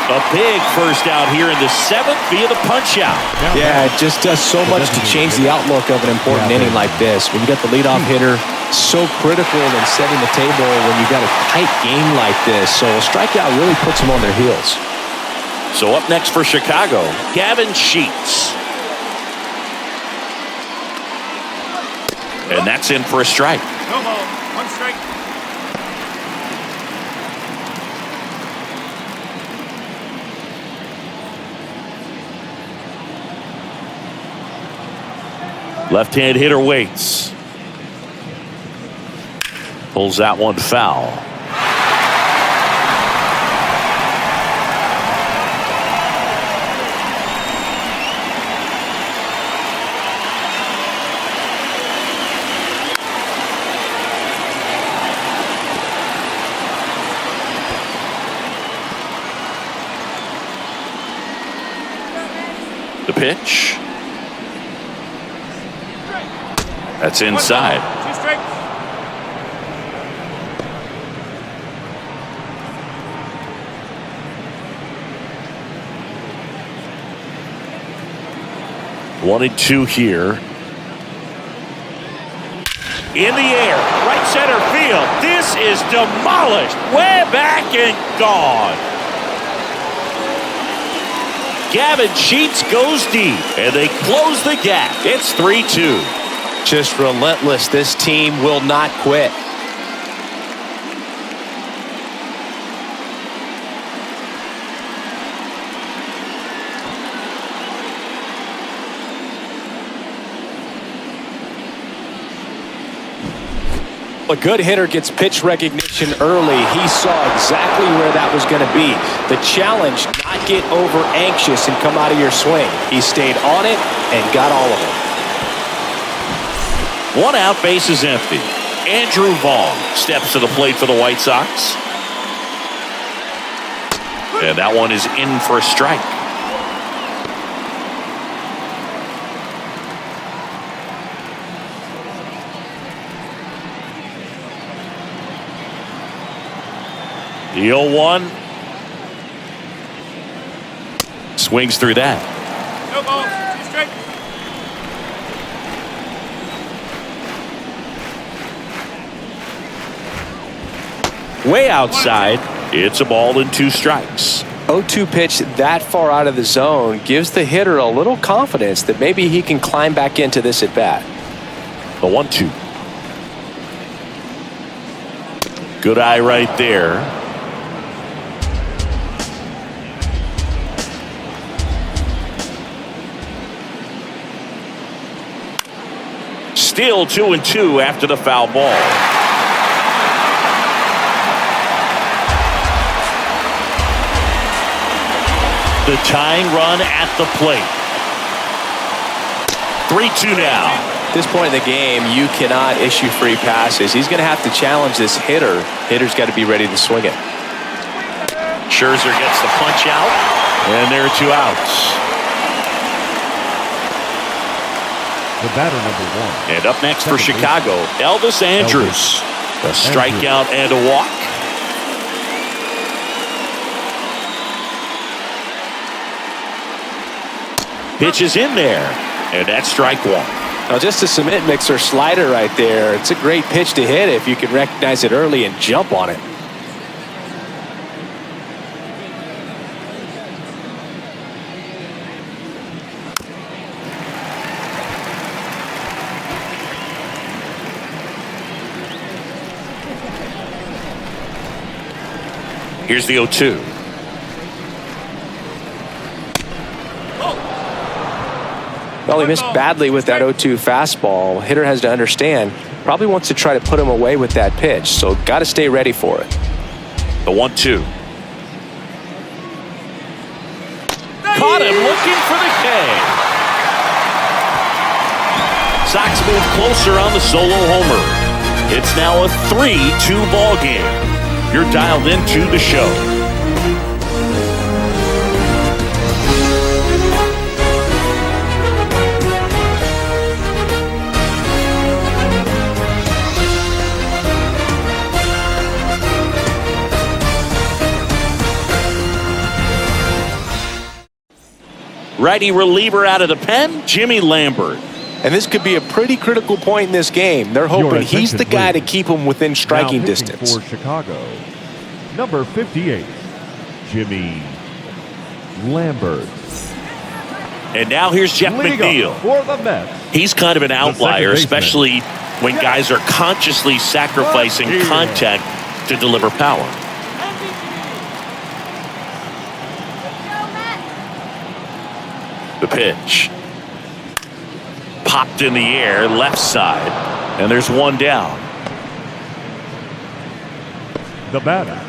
Speaker 1: A big first out here in the 7th via the punch out.
Speaker 4: Yeah, it just does so much to change the outlook of an important inning like this. When you got the leadoff hitter, so critical in setting the table when you got a tight game like this. So a strikeout really puts them on their heels.
Speaker 1: So up next for Chicago, Gavin Sheets. And that's in for a strike.
Speaker 5: No ball, 1 strike.
Speaker 1: Left-hand hitter waits. Pulls that one foul. The pitch. That's inside.
Speaker 5: 2 strikes. One
Speaker 1: 1 and 2 here. in the air, right center field. This is demolished, way back and gone. Gavin Sheets goes deep, and they close the gap. It's 3-2.
Speaker 4: Just relentless. This team will not quit. A good hitter gets pitch recognition early. He saw exactly where that was going to be. The challenge, not get over anxious and come out of your swing. He stayed on it and got all of it.
Speaker 1: One out, base is empty. Andrew Vaughn steps to the plate for the White Sox. And that one is in for a strike. The 0-1. Swings through that.
Speaker 5: No balls. 2 straight.
Speaker 1: Way outside. It's a ball and 2 strikes.
Speaker 4: 0-2 pitch that far out of the zone gives the hitter a little confidence that maybe he can climb back into this at bat.
Speaker 1: The 1-2. Good eye right there. Still 2-2 after the foul ball. The tying run at the plate. 3-2 now.
Speaker 4: At this point in the game, you cannot issue free passes. He's going to have to challenge this hitter. Hitter's got to be ready to swing it.
Speaker 1: Scherzer gets the punch out, and there are 2 outs.
Speaker 3: The batter, number 1.
Speaker 1: And up next for Chicago, Elvis Andrus. A strikeout and a walk. Pitch is in there, and that's strike 1.
Speaker 4: Now just a cement mixer slider right there. It's a great pitch to hit if you can recognize it early and jump on it.
Speaker 1: Here's the 0-2.
Speaker 4: Well, he missed badly with that 0-2 fastball. Hitter has to understand, probably wants to try to put him away with that pitch, so got to stay ready for it.
Speaker 1: The 1-2. Caught him looking for the K. Sox move closer on the solo homer. It's now a 3-2 ball game. You're dialed into the show. Righty reliever out of the pen, Jimmy Lambert.
Speaker 4: And this could be a pretty critical point in this game. They're hoping he's the guy to keep them within striking distance.
Speaker 3: For Chicago, number 58, Jimmy Lambert.
Speaker 1: And now here's Jeff McNeil.
Speaker 3: For the Mets.
Speaker 1: He's kind of an outlier, especially when guys are consciously sacrificing contact to deliver power. The pitch. Popped in the air, left side. And there's 1 down.
Speaker 3: The batter,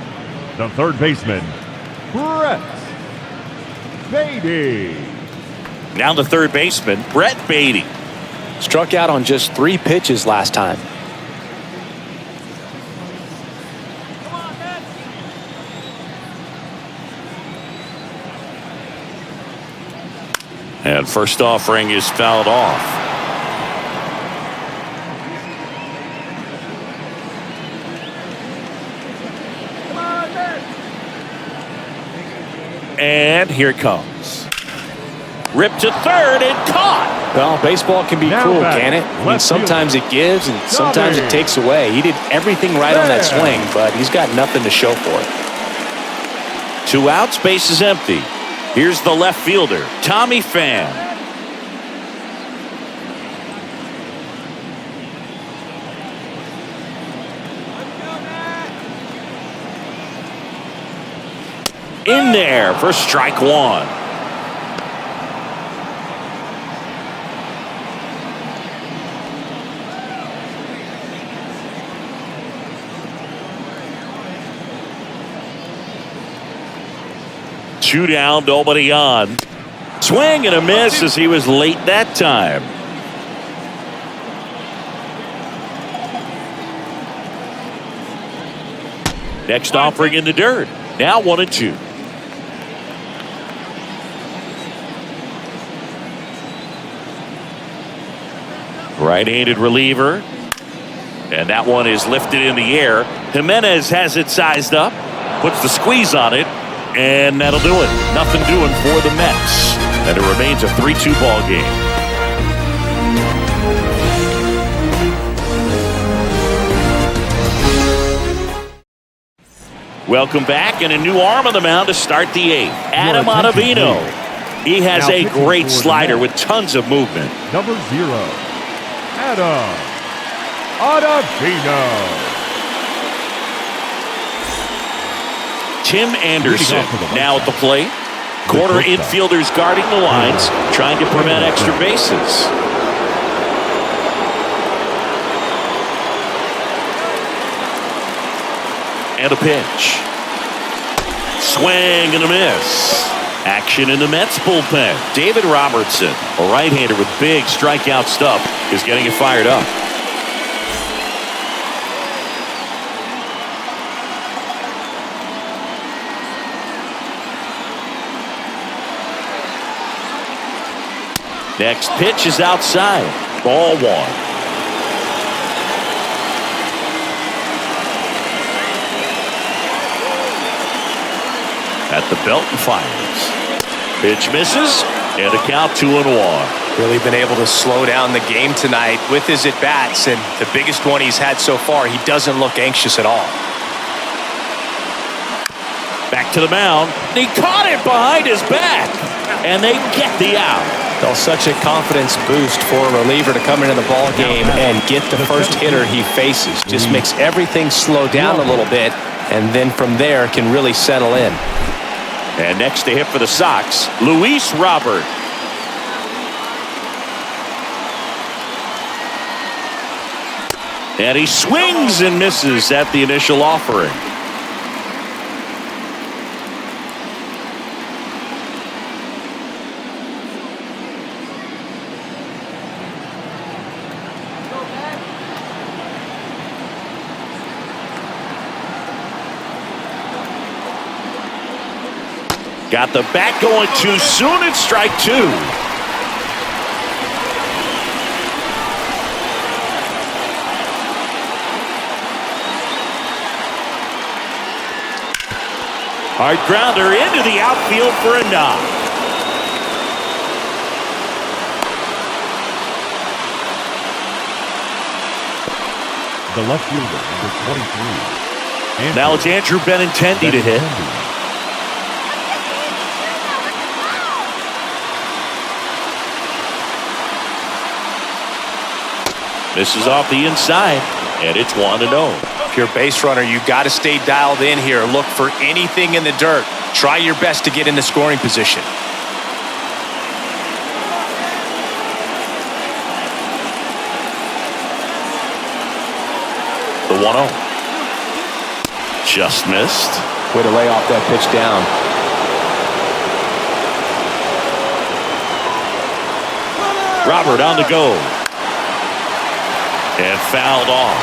Speaker 3: the third baseman, Brett Beatty.
Speaker 1: Now the third baseman, Brett Beatty.
Speaker 4: Struck out on just 3 pitches last time.
Speaker 1: And first offering is fouled off. And here it comes. Ripped to third and caught.
Speaker 4: Well, baseball can be
Speaker 3: Now
Speaker 4: cruel,
Speaker 3: back,
Speaker 4: can it? I mean,
Speaker 3: left
Speaker 4: sometimes it gives and sometimes it takes away. He did everything right on that swing, but he's got nothing to show for it.
Speaker 1: 2 outs, base is empty. Here's the left fielder, Tommy Pham. In there for strike 1. Two down, nobody on. Swing and a miss as he was late that time. Next offering in the dirt. Now 1-2. Right-handed reliever. And that one is lifted in the air. Jimenez has it sized up. Puts the squeeze on it. And that'll do it. Nothing doing for the Mets. And it remains a 3-2 ball game. Welcome back, and a new arm on the mound to start the 8th. Adam Ottavino. He has a great slider with tons of movement.
Speaker 3: Number 0, Adam Ottavino.
Speaker 1: Tim Anderson now at the plate. Corner infielders guarding the lines, trying to prevent extra bases. And a pitch. Swing and a miss. Action in the Mets bullpen. David Robertson, a right-hander with big strikeout stuff, is getting it fired up. Next pitch is outside. Ball 1. At the belt and fires. Pitch misses, and a count 2-1.
Speaker 4: Really been able to slow down the game tonight with his at-bats, and the biggest one he's had so far, he doesn't look anxious at all.
Speaker 1: Back to the mound. He caught it behind his back, and they get the out.
Speaker 4: Well, such a confidence boost for a reliever to come into the ball game and get the first hitter he faces. Just makes everything slow down a little bit, and then from there can really settle in.
Speaker 1: And next to hit for the Sox, Luis Robert. And he swings and misses at the initial offering. Got the bat going too soon. It's strike 2. Hard grounder into the outfield for a knock.
Speaker 3: The left fielder, number 23.
Speaker 1: Now it's Andrew Benintendi to hit. This is off the inside, and it's 1-0.
Speaker 4: If you're a base runner, you've got to stay dialed in here. Look for anything in the dirt. Try your best to get in the scoring position.
Speaker 1: The 1-0. Just missed.
Speaker 4: Way to lay off that pitch down.
Speaker 1: Robert on the go. And fouled off.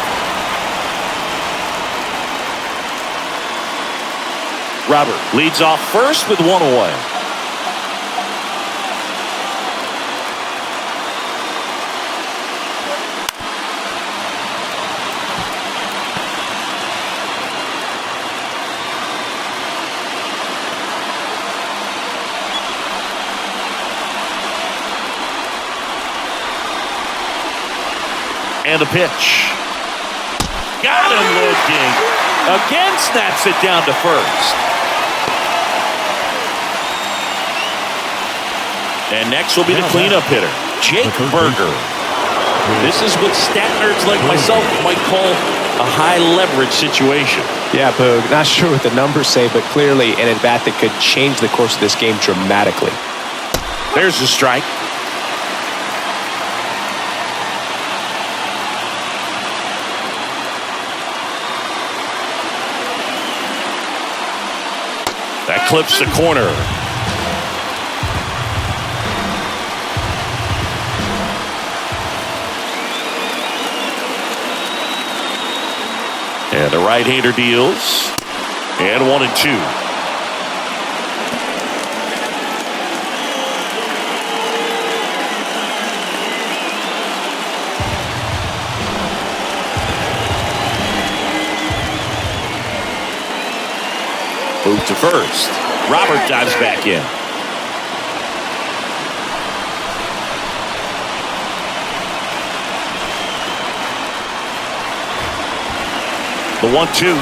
Speaker 1: Robert leads off first with 1 away. And the pitch. Got him looking. Again snaps it down to first. And next will be the cleanup hitter, Jake Berger. This is what stat nerds like myself might call a high leverage situation.
Speaker 4: Yeah, Boog, not sure what the numbers say, but clearly an at-bat that could change the course of this game dramatically.
Speaker 1: There's the strike. That clips the corner. And the right-hander deals. And 1-2. Move to first. Robert dives back in. The 1-2.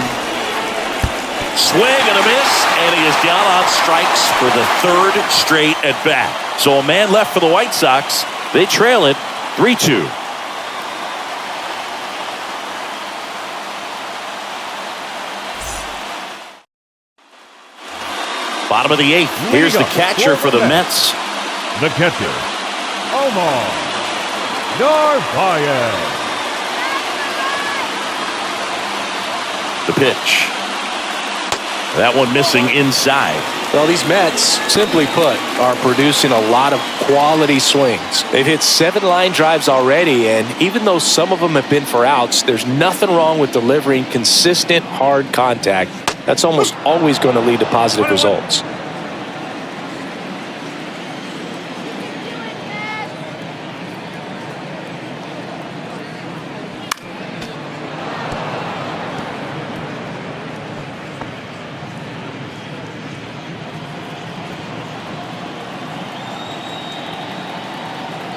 Speaker 1: Swing and a miss, and he is down on strikes for the third straight at bat. So a man left for the White Sox. They trail it 3-2. Bottom of the eighth. Here's the catcher for the Mets.
Speaker 3: The catcher, Omar Narvaez.
Speaker 1: The pitch. That one missing inside.
Speaker 4: Well, these Mets, simply put, are producing a lot of quality swings. They've hit 7 line drives already, and even though some of them have been for outs, there's nothing wrong with delivering consistent, hard contact. That's almost always going to lead to positive results.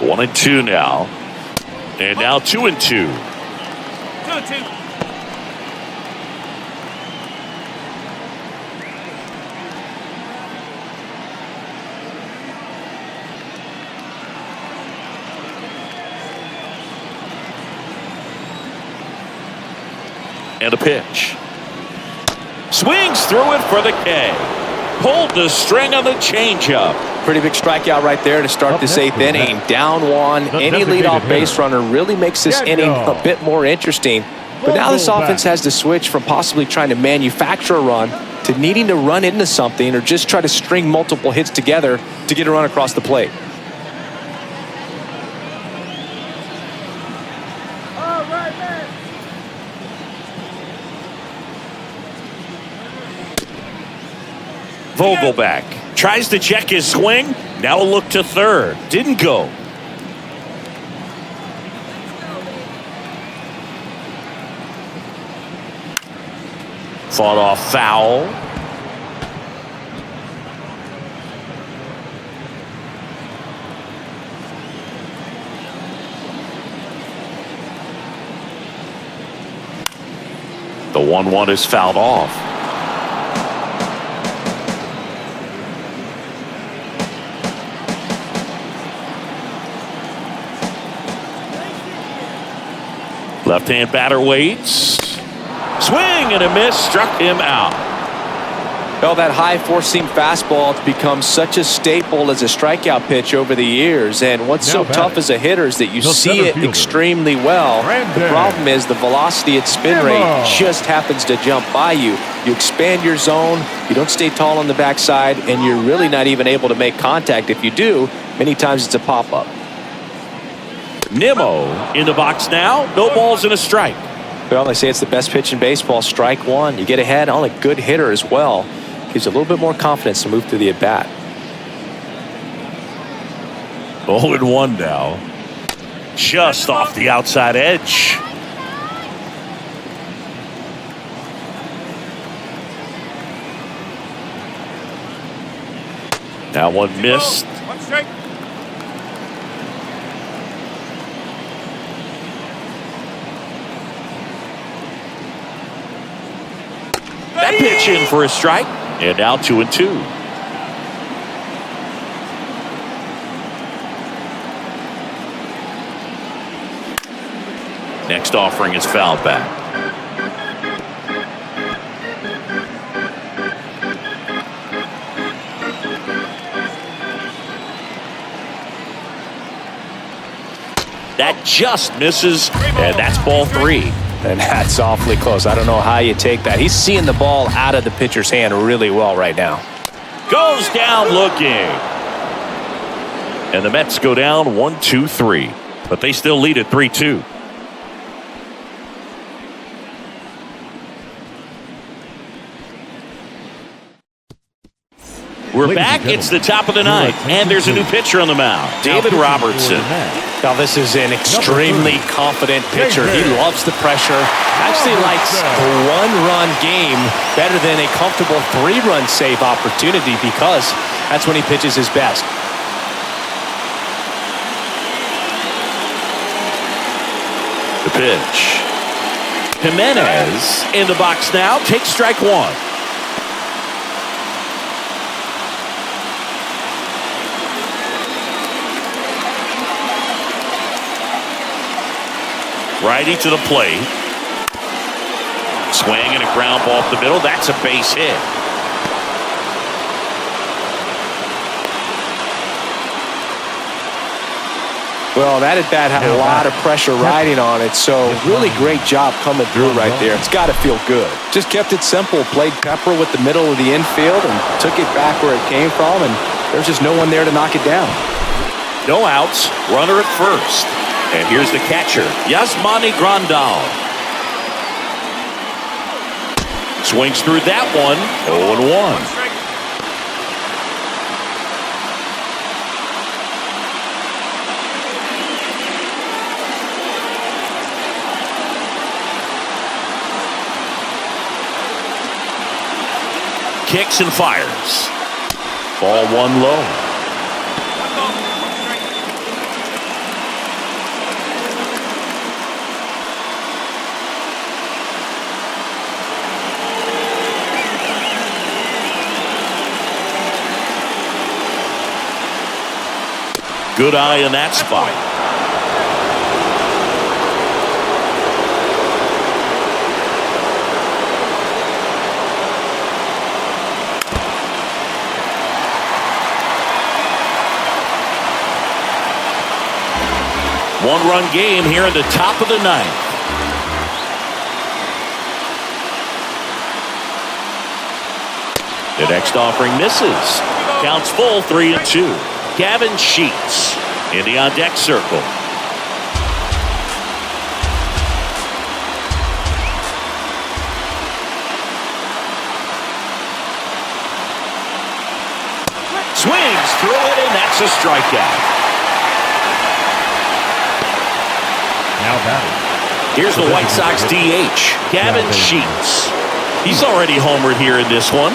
Speaker 1: One and two now. And now 2-2.
Speaker 5: 2-2.
Speaker 1: And a pitch. Swings through it for the K. Pulled the string on the changeup.
Speaker 4: Pretty big strikeout right there to start this 8th inning. Down one. Any leadoff base runner really makes this inning a bit more interesting. But now this offense has to switch from possibly trying to manufacture a run to needing to run into something or just try to string multiple hits together to get a run across the plate.
Speaker 1: Vogelback tries to check his swing. Now a look to third. Didn't go. Fought off foul. The 1-1 is fouled off. Left-hand batter waits. Swing and a miss, struck him out.
Speaker 4: Well, that high four-seam fastball has become such a staple as a strikeout pitch over the years. And what's so tough as a hitter is that you see it extremely well. The problem is the velocity at spin rate just happens to jump by you. You expand your zone, you don't stay tall on the backside, and you're really not even able to make contact. If you do, many times it's a pop-up.
Speaker 1: Nimmo in the box now. No balls and a strike.
Speaker 4: Well, they say it's the best pitch in baseball. Strike one. You get ahead on a good hitter as well. Gives you a little bit more confidence to move through the at-bat.
Speaker 1: 0-1 now. Just off the outside edge. Now one missed.
Speaker 5: 1 strike.
Speaker 1: pitch in for a strike. And now 2-2. Next offering is fouled back. That just misses, and that's ball 3.
Speaker 4: And that's awfully close. I don't know how you take that. He's seeing the ball out of the pitcher's hand really well right now.
Speaker 1: Goes down looking. And the Mets go down 1-2-3. But they still lead at 3-2. We're back. It's the top of the ninth, and there's a new pitcher on the mound, David Robertson.
Speaker 4: Now, this is an extremely confident pitcher. He loves the pressure. Actually likes the one-run game better than a comfortable 3-run save opportunity because that's when he pitches his best.
Speaker 1: The pitch. Jimenez in the box now. Takes strike 1. Righty to the plate. Swing and a ground ball up the middle. That's a base hit.
Speaker 4: Well, that at-bat had a lot of pressure riding on it, so really great job coming through right there. It's got to feel good. Just kept it simple, played pepper with the middle of the infield and took it back where it came from, and there's just no one there to knock it down.
Speaker 1: No outs, runner at first. And here's the catcher, Yasmani Grandal. Swings through that one, 0-1. Kicks and fires. Ball 1 low. Good eye in that spot. One-run game here in the top of the ninth. The next offering misses. Counts full, 3-2. Gavin Sheets in the on-deck circle. Swings through it, and that's a strikeout.
Speaker 3: Now batting.
Speaker 1: Here's the White Sox DH, Gavin Sheets. He's already homered here in this one.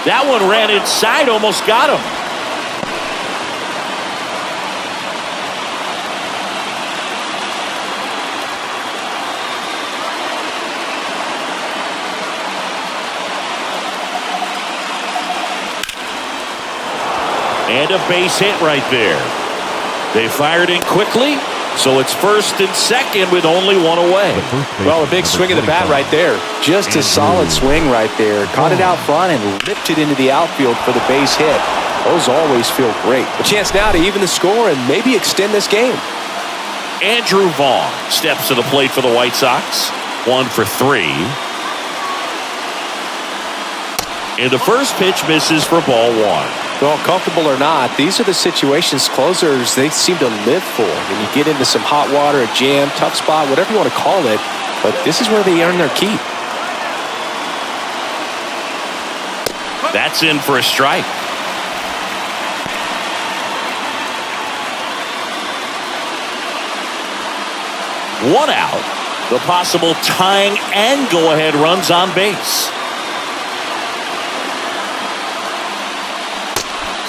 Speaker 1: That one ran inside, almost got him. And a base hit right there. They fired in quickly, so it's first and second with only one away.
Speaker 4: Well, a big swing of the bat right there. Just a solid swing right there. Caught it out front and ripped it into the outfield for the base hit. Those always feel great. A chance now to even the score and maybe extend this game.
Speaker 1: Andrew Vaughn steps to the plate for the White Sox. 1 for 3. And the first pitch misses for ball 1.
Speaker 4: Well, comfortable or not, these are the situations closers they seem to live for. When you get into some hot water, a jam, tough spot, whatever you want to call it, but this is where they earn their keep.
Speaker 1: That's in for a strike. One out. The possible tying and go-ahead runs on base.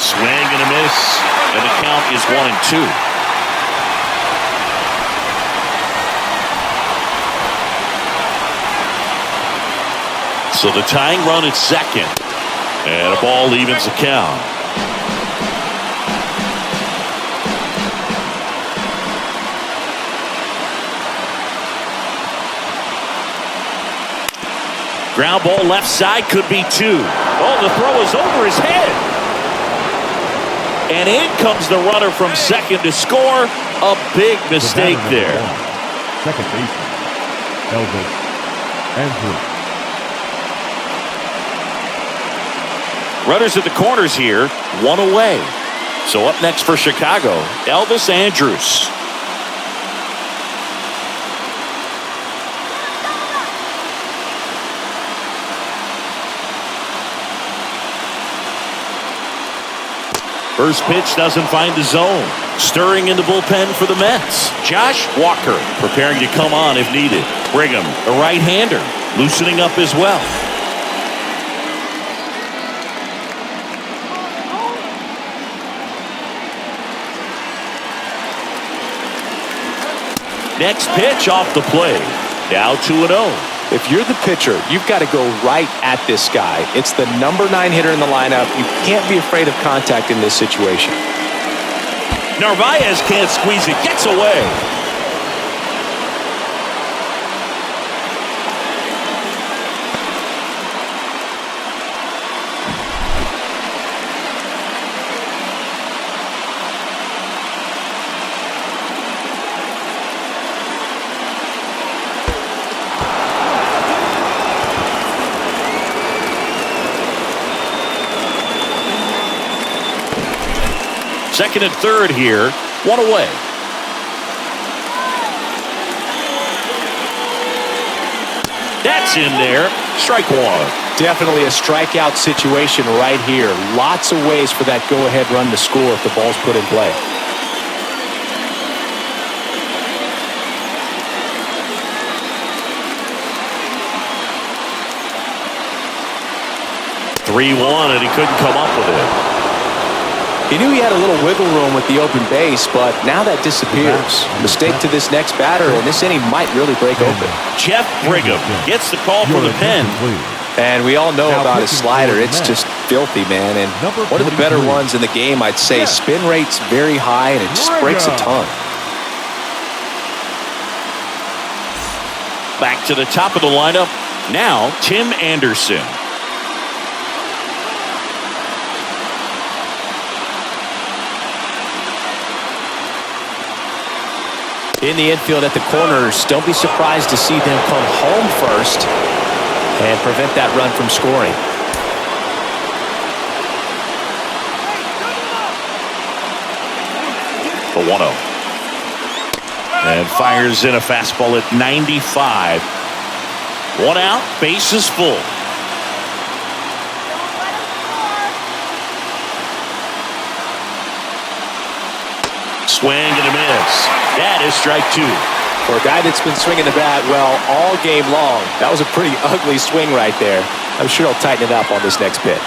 Speaker 1: Swing and a miss, and the count is 1-2. So the tying run at second, and a ball evens the count. Ground ball left side, could be two. Oh, the throw is over his head. And in comes the runner from second to score. A big mistake there.
Speaker 3: Second baseman, Elvis Andrews.
Speaker 1: Runners at the corners here, one away. So up next for Chicago, Elvis Andrews. First pitch doesn't find the zone. Stirring in the bullpen for the Mets. Josh Walker preparing to come on if needed. Brigham, the right-hander, loosening up as well. Next pitch off the plate. Now 2-0.
Speaker 4: If you're the pitcher, you've got to go right at this guy. It's the number 9 hitter in the lineup. You can't be afraid of contact in this situation.
Speaker 1: Narvaez can't squeeze it. Gets away. Second and third here, one away. That's in there. Strike one.
Speaker 4: Definitely a strikeout situation right here. Lots of ways for that go-ahead run to score if the ball's put in play.
Speaker 1: (3-1), and he couldn't come up with it.
Speaker 4: He knew he had a little wiggle room with the open base, but now that disappears. Mistake to this next batter, and this inning might really break open.
Speaker 1: Jeff Brigham gets the call from the pen.
Speaker 4: And we all know about his slider. It's just filthy, man. And one of the better ones in the game, I'd say. Spin rate's very high, and it just breaks a ton.
Speaker 1: Back to the top of the lineup. Now, Tim Anderson.
Speaker 4: In the infield at the corners, don't be surprised to see them come home first and prevent that run from scoring.
Speaker 1: The 1-0. And fires in a fastball at 95. One out, bases full. Swing and a miss. That is strike two.
Speaker 4: For a guy that's been swinging the bat well all game long, that was a pretty ugly swing right there. I'm sure he'll tighten it up on this next pitch.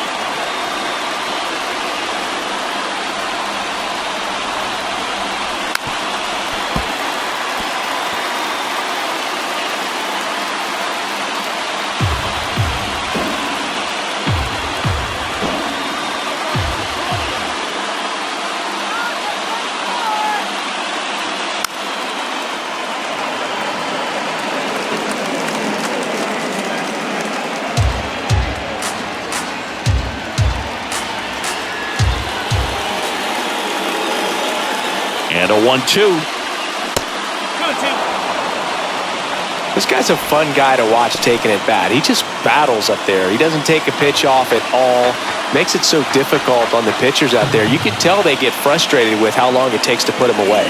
Speaker 1: And a 1-2.
Speaker 4: This guy's a fun guy to watch taking it bat. He just battles up there. He doesn't take a pitch off at all. Makes it so difficult on the pitchers out there. You can tell they get frustrated with how long it takes to put him away.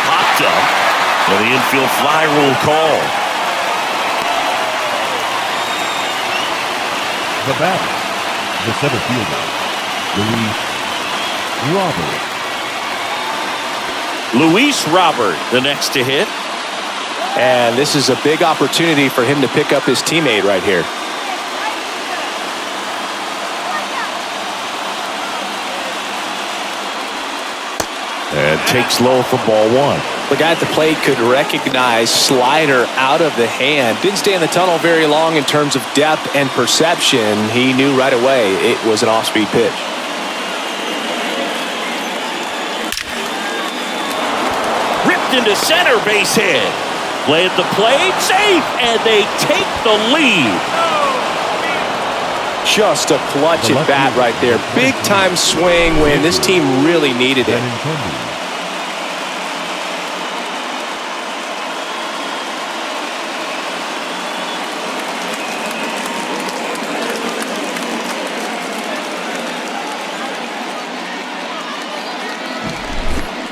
Speaker 1: Popped up. And the infield fly rule call.
Speaker 3: The batter, the center fielder,
Speaker 1: Luis Robert, the next to hit.
Speaker 4: And this is a big opportunity for him to pick up his teammate right here.
Speaker 1: takes low for ball one.
Speaker 4: The guy at the plate could recognize slider out of the hand. Didn't stay in the tunnel very long in terms of depth and perception. He knew right away it was an off-speed pitch.
Speaker 1: Ripped into center, base hit. Play at the plate, safe, and they take the lead.
Speaker 4: Just a clutch at bat right there. Big time swing when this team really needed it.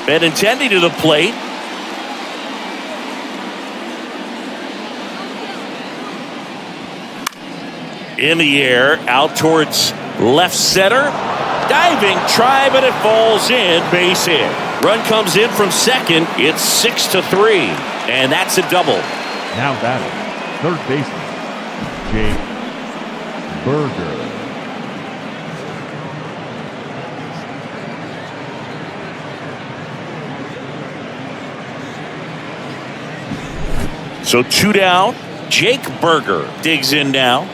Speaker 1: Benintendi to the plate. In the air, out towards left center. Diving try, but it falls in. Base hit. Run comes in from second. It's 6-3, and that's a double.
Speaker 3: Now batting, third baseman, Jake Berger.
Speaker 1: So 2 down. Jake Berger digs in now.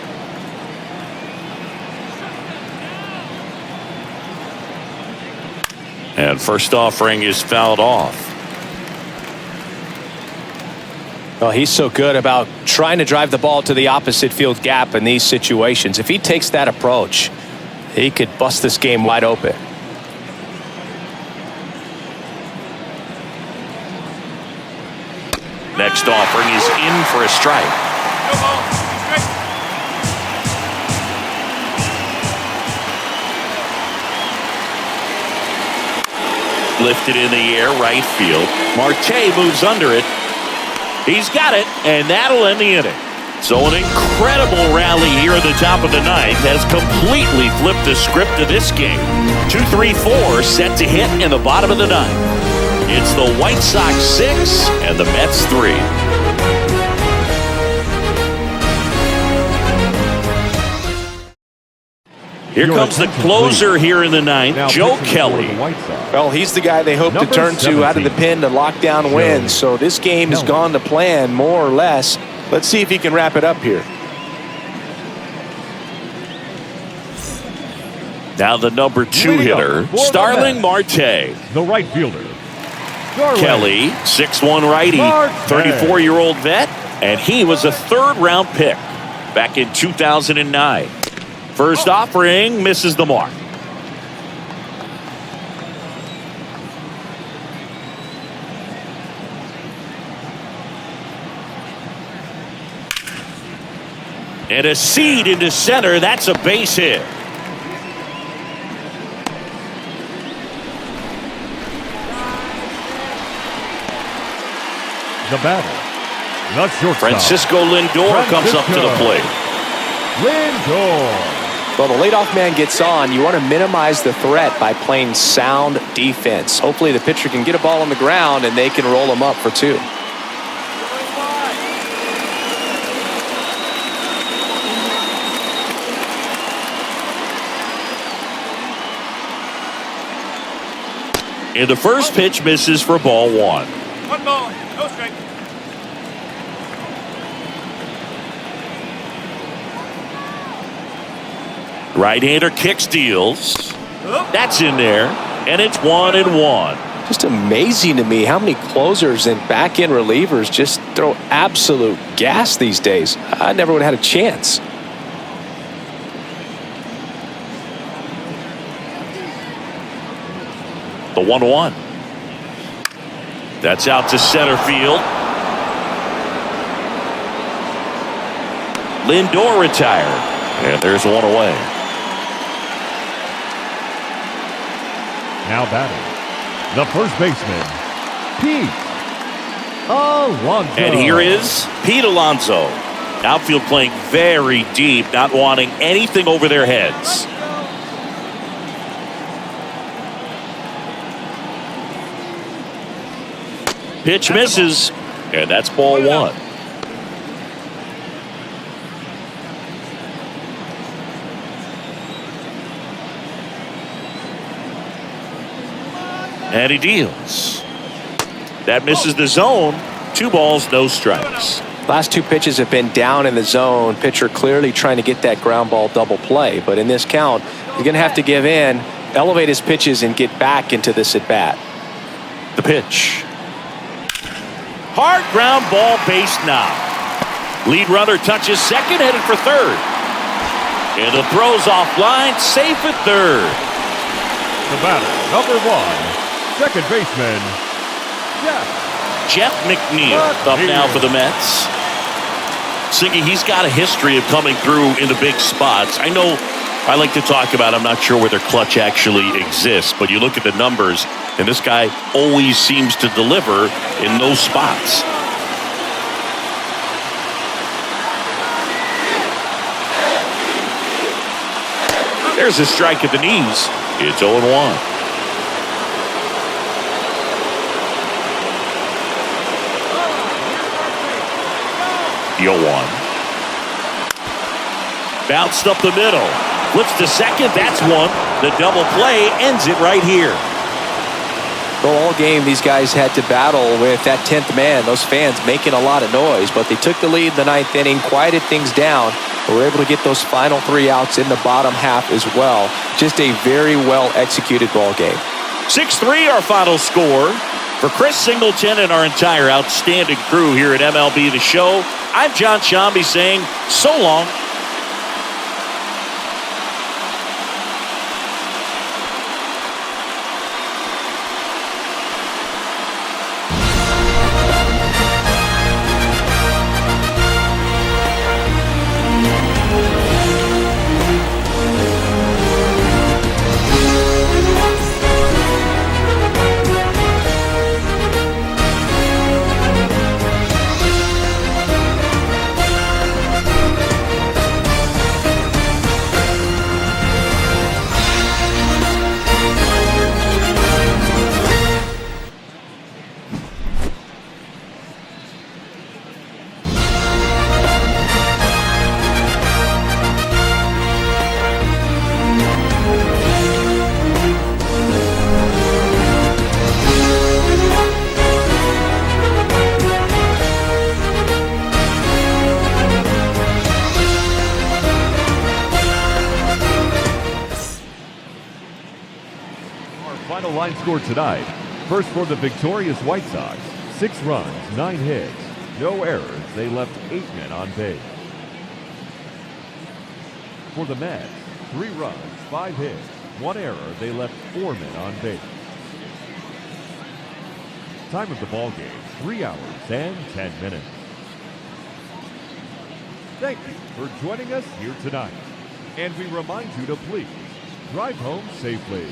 Speaker 1: And first offering is fouled off.
Speaker 4: Well, he's so good about trying to drive the ball to the opposite field gap in these situations. If he takes that approach, he could bust this game wide open.
Speaker 1: Next offering is in for a strike. Lifted in the air, right field. Marte moves under it. He's got it, and that'll end the inning. So an incredible rally here at the top of the ninth has completely flipped the script of this game. 2-3-4 set to hit in the bottom of the ninth. It's the White Sox 6 and the Mets 3. Here comes the closer here in the ninth, Joe Kelly.
Speaker 4: Well, he's the guy they hope to turn to out of the pen to lock down wins. So this game has gone to plan, more or less. Let's see if he can wrap it up here.
Speaker 1: Now the number 2 hitter, Starling Marte.
Speaker 3: The right fielder,
Speaker 1: Kelly, 6'1" righty, 34-year-old vet, and he was a third-round pick back in 2009. First offering misses the mark. And a seed into center. That's a base hit.
Speaker 3: The batter, the shortstop,
Speaker 1: Francisco Lindor comes up to the plate.
Speaker 3: Lindor.
Speaker 4: Well, the leadoff man gets on. You want to minimize the threat by playing sound defense. Hopefully the pitcher can get a ball on the ground and they can roll him up for 2.
Speaker 1: And the first pitch misses for ball 1.
Speaker 5: 1 ball, no strike.
Speaker 1: Right-hander kicks, deals. That's in there, and it's 1-1.
Speaker 4: Just amazing to me how many closers and back-end relievers just throw absolute gas these days. I never would have had a chance.
Speaker 1: The 1-1. That's out to center field. Lindor retired, and there's one away.
Speaker 3: Now batting, the first baseman, Pete Alonso.
Speaker 1: And here is Pete Alonso. Outfield playing very deep, not wanting anything over their heads. Pitch misses, and that's ball 1. And he deals. That misses the zone. 2 balls, no strikes.
Speaker 4: Last 2 pitches have been down in the zone. Pitcher clearly trying to get that ground ball double play. But in this count, he's going to have to give in, elevate his pitches, and get back into this at bat.
Speaker 1: The pitch. Hard ground ball, base knock. Lead runner touches second, headed for third. And the throw's offline, safe at third.
Speaker 3: The batter, number 1, second baseman,
Speaker 1: Jeff McNeil up now for the Mets. Siggy, he's got a history of coming through in the big spots. I know I like to talk about, I'm not sure whether clutch actually exists, but you look at the numbers, and this guy always seems to deliver in those spots. There's a strike at the knees. It's 0-1. The 0-1. Bounced up the middle. Flips to second. That's one. The double play ends it right here.
Speaker 4: Well, all game, these guys had to battle with that 10th man. Those fans making a lot of noise, but they took the lead in the 9th inning, quieted things down, and were able to get those final 3 outs in the bottom half as well. Just a very well executed ball game.
Speaker 1: 6-3 our final score. For Chris Singleton and our entire outstanding crew here at MLB The Show, I'm John Shambi saying so long.
Speaker 3: Final line score tonight. First for the victorious White Sox, 6 runs, 9 hits, no errors. They left 8 men on base. For the Mets, 3 runs, 5 hits, 1 error. They left 4 men on base. Time of the ball game, 3 hours and 10 minutes. Thank you for joining us here tonight. And we remind you to please drive home safely.